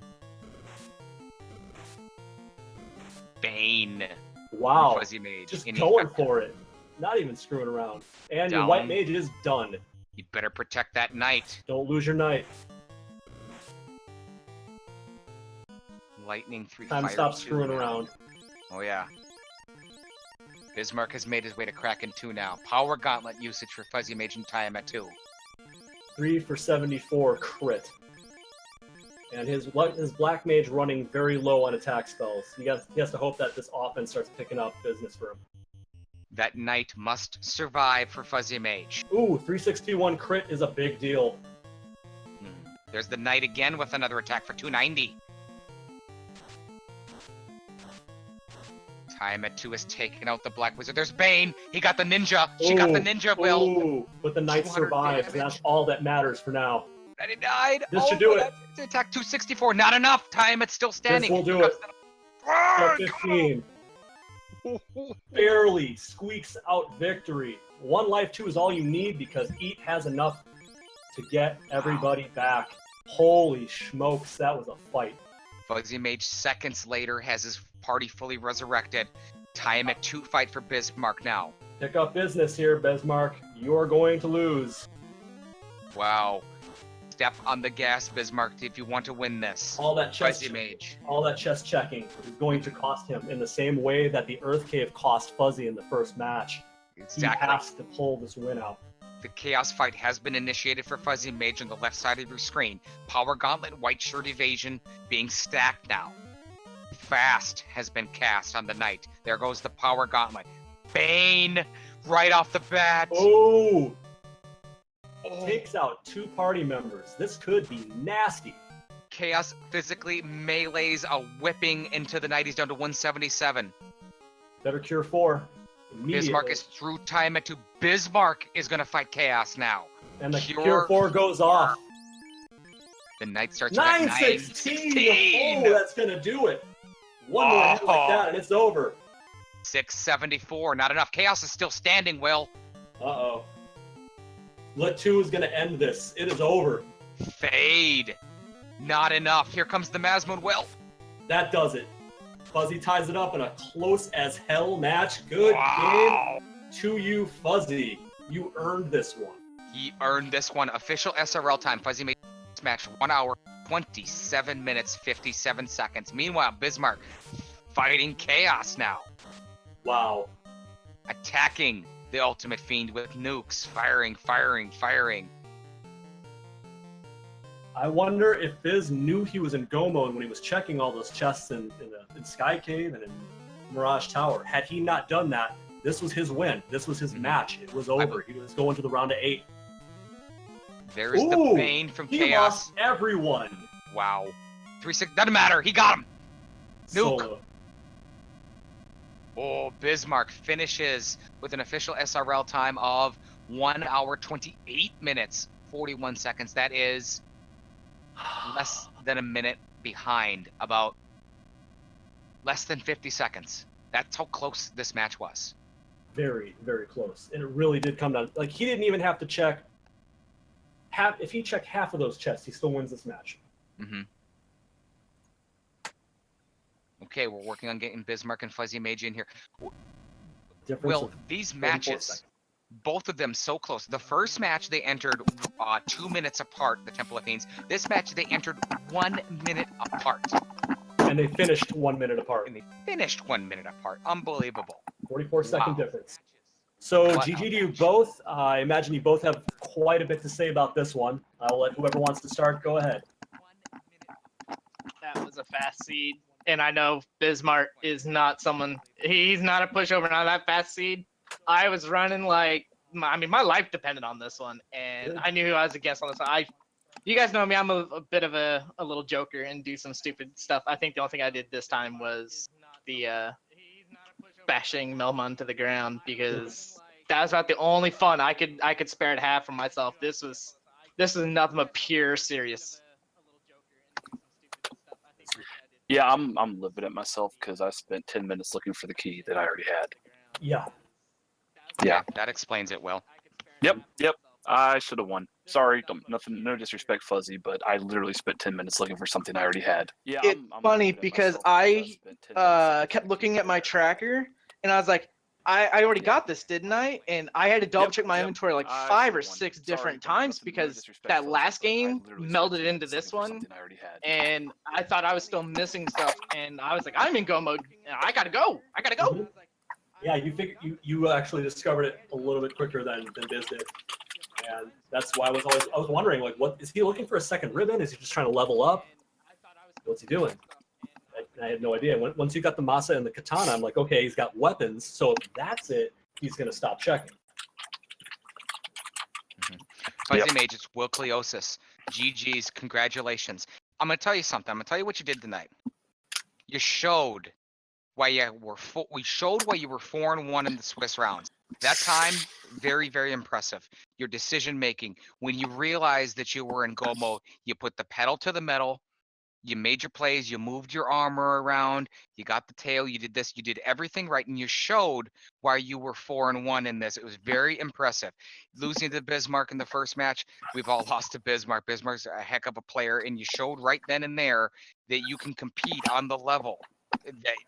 Bane. Wow. Fuzzymage. Just going for it. Not even screwing around. And your white mage is done. You better protect that knight. Don't lose your knight. Lightning 3 Time to stop screwing around. Oh yeah. Bismarck has made his way to Kraken 2 now. Power Gauntlet usage for Fuzzymage and Tiamat 2. 3 for 74 crit. And his black mage running very low on attack spells. He has to hope that this offense starts picking up business for him. That knight must survive for Fuzzymage. Ooh, 361 crit is a big deal. There's the knight again with another attack for 290. Tiamat 2 has taken out the Black Wizard. There's Bane. He got the ninja. She got the ninja, Will. Ooh, but the knight survives, and that's all that matters for now. And he died. This should do it. Attack 264. Not enough. Tiamat's still standing. This will do it. 15. Barely squeaks out victory. 1 life 2 is all you need because Eat has enough to get everybody back. Holy smokes, that was a fight. Fuzzymage seconds later has his party fully resurrected. Tiamat 2 fight for Bismarck now. Pick up business here, Bismarck. You're going to lose. Wow. Step on the gas, Bismarck, if you want to win this. All that chest checking is going to cost him in the same way that the Earth Cave cost Fuzzy in the first match. Exactly. He has to pull this win out. The Chaos fight has been initiated for Fuzzymage on the left side of your screen. Power Gauntlet, White Shirt Evasion being stacked now. Fast has been cast on the Knight. There goes the Power Gauntlet. Bane right off the bat. Oh! Takes out 2 party members. This could be nasty. Chaos physically melees a whipping into the Knight. He's down to 177. Better cure 4. Bismarck is through Tiamat to Bismarck is going to fight Chaos now. And the cure 4 goes off. The Knight starts 916. Oh, that's going to do it. One more hit like that and it's over. 674. Not enough. Chaos is still standing, Will. Uh-oh. Lit 2 is going to end this. It is over. Fade. Not enough. Here comes the Masmoon, Will. That does it. Fuzzy ties it up in a close as hell match. Good game to you, Fuzzy. You earned this one. He earned this one. Official SRL time. Fuzzy made this match 1 hour, 27 minutes, 57 seconds. Meanwhile, Bismarck fighting Chaos now. Wow. Attacking the Ultimate Fiend with nukes. Firing, firing, firing. I wonder if Biz knew he was in go mode when he was checking all those chests in Sky Cave and in Mirage Tower. Had he not done that, this was his win. This was his match. It was over. He was going to the round of 8. There's the Bane from Chaos. He lost everyone. Wow. 3-6. Doesn't matter. He got him. Nuke. Solo. Oh, Bismarck finishes with an official SRL time of 1 hour, 28 minutes, 41 seconds. That is less than a minute behind, about less than 50 seconds. That's how close this match was. Very, very close. And it really did come down. Like, he didn't even have to check half. If he checked half of those chests, he still wins this match. Mm-hmm. Okay, we're working on getting Bismarck and Fuzzymage in here. Well, these matches, both of them so close. The first match, they entered 2 minutes apart, the Temple of Fiends. This match, they entered 1 minute apart. And they finished 1 minute apart. And they finished 1 minute apart. Unbelievable. 44-second difference. So, GG to you both. I imagine you both have quite a bit to say about this one. I'll let whoever wants to start go ahead. That was a fast seed. And I know Bismarck is not someone, he's not a pushover on that fast seed. I was running like my life depended on this one, and Good. I knew I was a guest on this one. You guys know me. I'm a bit of a little joker and do some stupid stuff. I think the only thing I did this time was the bashing Melmon to the ground because that was about the only fun I could spare to have for myself. This is nothing but pure serious. Yeah, I'm living it myself because I spent 10 minutes looking for the key that I already had. Yeah. Yeah. That explains it, Will. Yep. I should have won. Sorry, nothing, no disrespect, Fuzzy, but I literally spent 10 minutes looking for something I already had. Yeah, It's funny because I kept looking at my tracker and I was like, I already got this, didn't I? And I had to double check my inventory like 5 or 6 different times because that last game melded into this one, and I thought I was still missing stuff, and I was like, I'm in go mode. I gotta go. Mhm. Yeah, you actually discovered it a little bit quicker than Biz did, and that's why I was wondering, like, what is he looking for, a second ribbon? Is he just trying to level up? What's he doing? I had no idea. Once you got the Masa and the Katana, I'm like, okay, he's got weapons, so if that's it, he's gonna stop checking. Fuzzymage, it's Will Cleosis. GG's, congratulations. I'm gonna tell you something. I'm gonna tell you what you did tonight. You showed why you were we showed why you were 4-1 in the Swiss rounds. That time, very, very impressive. Your decision making. When you realized that you were in go mode, you put the pedal to the metal. You made your plays, you moved your armor around, you got the tail, you did this, you did everything right, and you showed why you were 4-1 in this. It was very impressive. Losing to Bismarck in the first match, we've all lost to Bismarck. Bismarck's a heck of a player, and you showed right then and there that you can compete on the level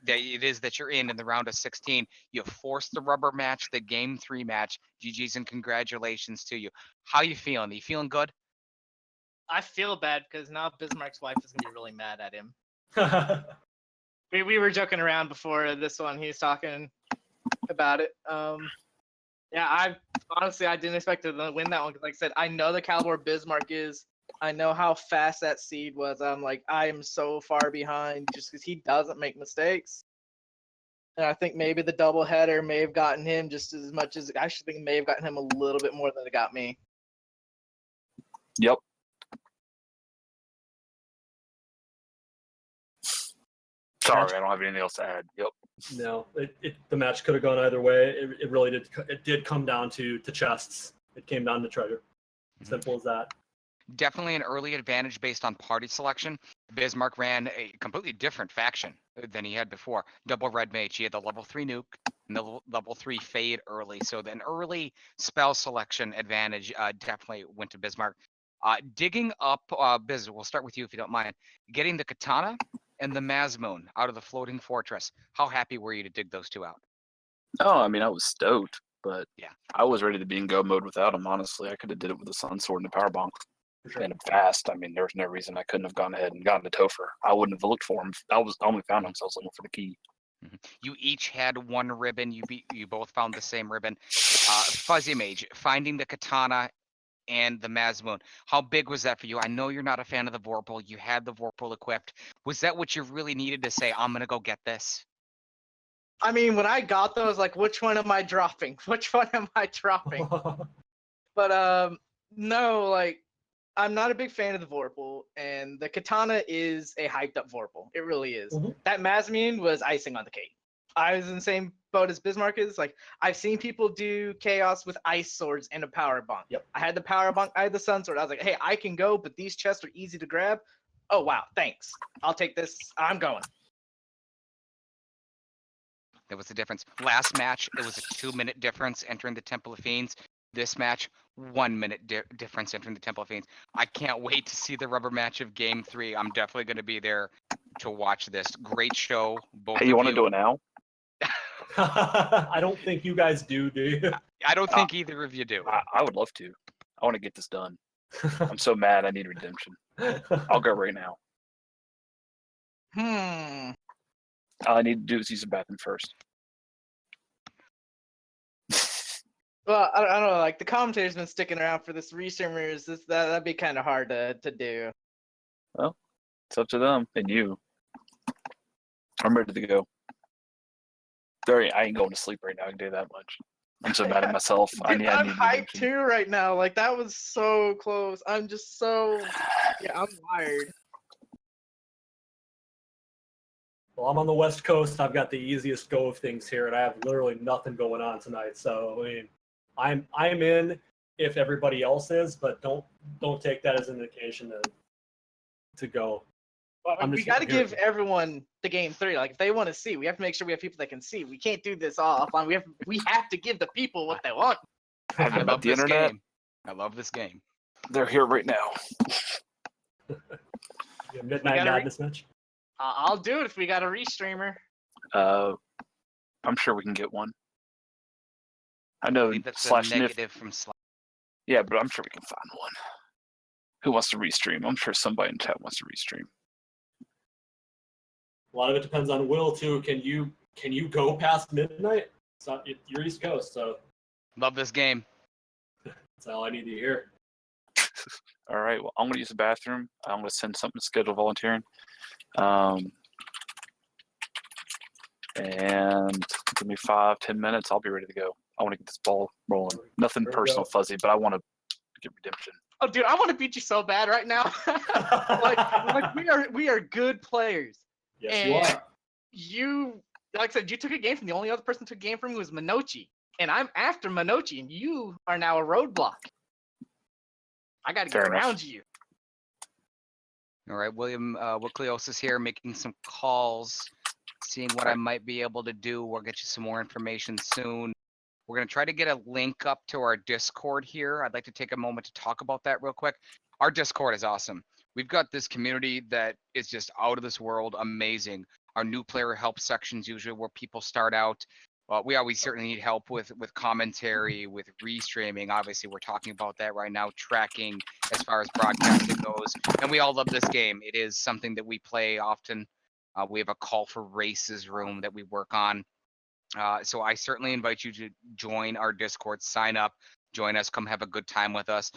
that it is that you're in the round of 16. You forced the rubber match, the game 3 match. GG's and congratulations to you. How you feeling? Are you feeling good? I feel bad because now Bismarck's wife is gonna be really mad at him. We were joking around before this one. He was talking about it. Yeah, I didn't expect to win that one because, like I said, I know the caliber Bismarck is. I know how fast that seed was. I'm like, I am so far behind just because he doesn't make mistakes. And I think maybe the doubleheader may have gotten him just as much as I actually think it may have gotten him a little bit more than it got me. Yep. Sorry, I don't have anything else to add. Yep. No, the match could have gone either way. It really did. It did come down to chests. It came down to treasure. Simple as that. Definitely an early advantage based on party selection. Bismarck ran a completely different faction than he had before. Double red mage. He had the level 3 nuke and the level 3 fade early. So an early spell selection advantage definitely went to Bismarck. Digging up, Biz, we'll start with you if you don't mind. Getting the katana and the Mazmoon out of the floating fortress. How happy were you to dig those two out? Oh, I mean, I was stoked, but Yeah. I was ready to be in go mode without him, honestly. I could have did it with the Sun Sword and the Power Bonk. For And fast. I mean, there was no reason I couldn't have gone ahead and gotten a Topher. I wouldn't have looked for him. I only found him because I was looking for the key. You each had one ribbon. You both found the same ribbon. Fuzzymage, finding the katana and the Mazmoon. How big was that for you? I know you're not a fan of the Vorpal. You had the Vorpal equipped. Was that what you really needed to say, I'm going to go get this? I mean, when I got those, like, which one am I dropping? Which one am I dropping? But no, like, I'm not a big fan of the Vorpal, and the Katana is a hyped up Vorpal. It really is. Mhm. That Mazmune was icing on the cake. I was in the same boat as Bismarck is. Like, I've seen people do chaos with ice swords and a power bonk. Yep. I had the power bonk, I had the sun sword. I was like, hey, I can go, but these chests are easy to grab. Oh wow, thanks. I'll take this. I'm going. That was the difference. Last match, it was a 2-minute difference entering the Temple of Fiends. This match, 1-minute difference entering the Temple of Fiends. I can't wait to see the rubber match of Game 3. I'm definitely going to be there to watch this. Great show, both Hey, of you want to do it now? I don't think you guys do you? I don't think either of you do. I would love to. I want to get this done. I'm so mad. I need redemption. I'll go right now. All I need to do is use the bathroom first. Well, I don't know. Like, the commentator's been sticking around for this restreamers. That'd be kind of hard to do. Well, it's up to them and you. I'm ready to go. Sorry, I ain't going to sleep right now. I can do that much. I'm so mad at myself. I Dude, need I'm to hyped mention. too right now. Like that was so close. I'm just so I'm wired. Well, I'm on the West Coast. I've got the easiest go of things here, and I have literally nothing going on tonight. So I mean, I'm in if everybody else is, but don't take that as an indication to go. But we got to give everyone the game 3. Like if they want to see, we have to make sure we have people that can see. We can't do this all offline. We have to give the people what they want. I About love the this internet. game. I love this game. They're here right now. Midnight Madness match. I'll do it if we got a restreamer. I'm sure we can get one. I know That's slash a negative from Slash. Yeah, but I'm sure we can find one. Who wants to restream? I'm sure somebody in chat wants to restream. A lot of it depends on Will too. Can you go past midnight? You're East Coast, so Love this game. that's all I need to hear. All right. Well, I'm gonna use the bathroom. I'm gonna send something to schedule volunteering. And give me 5-10 minutes. I'll be ready to go. I want to get this ball rolling. Nothing personal, Fuzzy, but I want to get redemption. Oh, dude, I want to beat you so bad right now. like we are good players. Yes, and you are. You, like I said, you took a game from the only other person who took a game from me was Minochi, and I'm after Minochi, and you are now a roadblock. I got to get around you. All right, William Wickliosis here, making some calls, seeing what I might be able to do. We'll get you some more information soon. We're going to try to get a link up to our Discord here. I'd like to take a moment to talk about that real quick. Our Discord is awesome. We've got this community that is just out of this world, amazing. Our new player help sections usually where people start out. We always certainly need help with commentary, with restreaming. Obviously, we're talking about that right now, tracking as far as broadcasting goes. And we all love this game. It is something that we play often. We have a call for races room that we work on. So I certainly invite you to join our Discord, sign up, join us, come have a good time with us.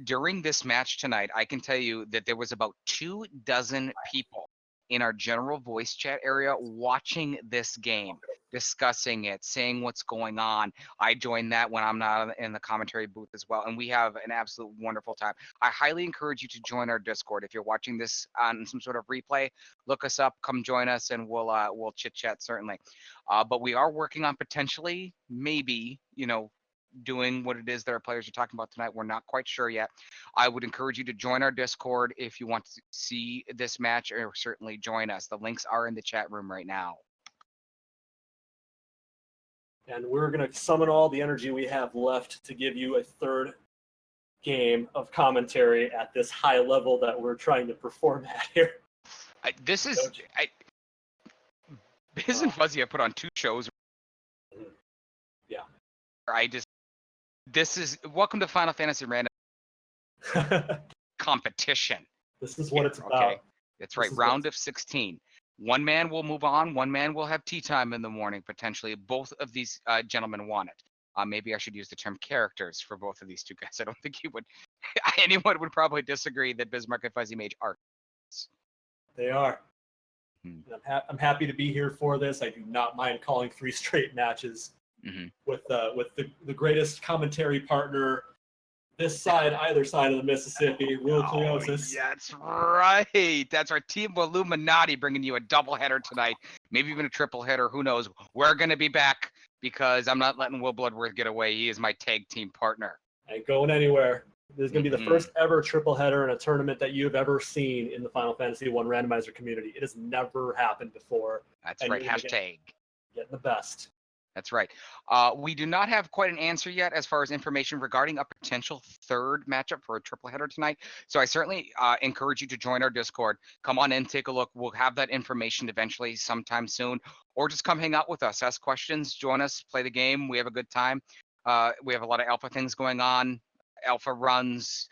During this match tonight, I can tell you that there was about 24 people in our general voice chat area watching this game, discussing it, saying what's going on. I join that when I'm not in the commentary booth as well, and we have an absolute wonderful time. I highly encourage you to join our Discord. If you're watching this on some sort of replay, look us up, come join us, and we'll chit chat certainly. But we are working on potentially, maybe, doing what it is that our players are talking about tonight. We're not quite sure yet. I would encourage you to join our Discord if you want to see this match, or certainly join us. The links are in the chat room right now. And we're going to summon all the energy we have left to give you a third game of commentary at this high level that we're trying to perform at here. Biz and Fuzzy have put on 2 shows. Yeah. This is welcome to Final Fantasy Random competition. This is what it's about. Okay, that's right. Round of 16. One man will move on. One man will have tea time in the morning, potentially. Both of these gentlemen want it. Maybe I should use the term characters for both of these 2 guys. I don't think anyone would probably disagree that Bismark and Fuzzymage are. They are. I'm happy to be here for this. I do not mind calling 3 straight matches with the greatest commentary partner this side, either side of the Mississippi, Will Cleosis. That's right. That's our team Illuminati bringing you a doubleheader tonight, maybe even a triple header. Who knows? We're going to be back because I'm not letting Will Bloodworth get away. He is my tag team partner. Ain't going anywhere. This is going to be the first ever triple header in a tournament that you've ever seen in the Final Fantasy 1 randomizer community. It has never happened before. That's right. Hashtag. Getting the best. That's right. We do not have quite an answer yet as far as information regarding a potential third matchup for a triple header tonight. So I certainly encourage you to join our Discord. Come on in, take a look. We'll have that information eventually sometime soon. Or just come hang out with us, ask questions, join us, play the game. We have a good time. We have a lot of alpha things going on. Alpha runs,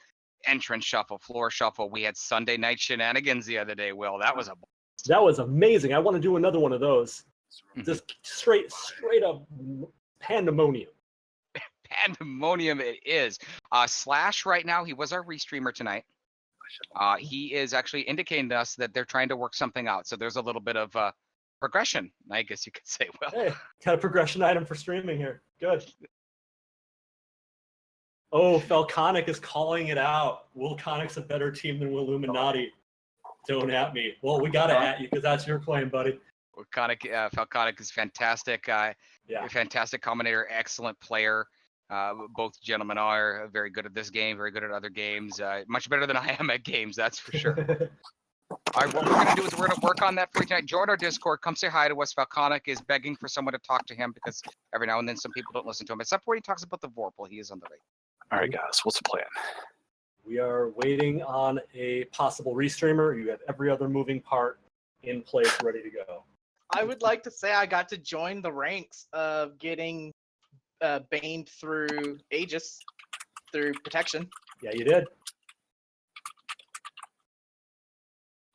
entrance shuffle, floor shuffle. We had Sunday night shenanigans the other day, Will. That was amazing. I want to do another one of those. Just straight up pandemonium. Pandemonium it is. Slash right now, he was our restreamer tonight. He is actually indicating to us that they're trying to work something out. So there's a little bit of progression, I guess you could say. Well, hey, got a progression item for streaming here. Good. Oh, Falconic is calling it out. Wilconic's a better team than Illuminati. Don't at me. Well, we gotta at you because that's your claim, buddy. Falconic is fantastic. Yeah. Fantastic commentator, excellent player. Both gentlemen are very good at this game, very good at other games. Much better than I am at games, that's for sure. All right, what we're going to do is we're going to work on that for you tonight. Join our Discord. Come say hi to us. Falconic is begging for someone to talk to him because every now and then some people don't listen to him. Except when he talks about the Vorpal, he is on the right. All right, guys, what's the plan? We are waiting on a possible restreamer. You have every other moving part in place, ready to go. I would like to say I got to join the ranks of getting baned through Aegis, through protection. Yeah, you did.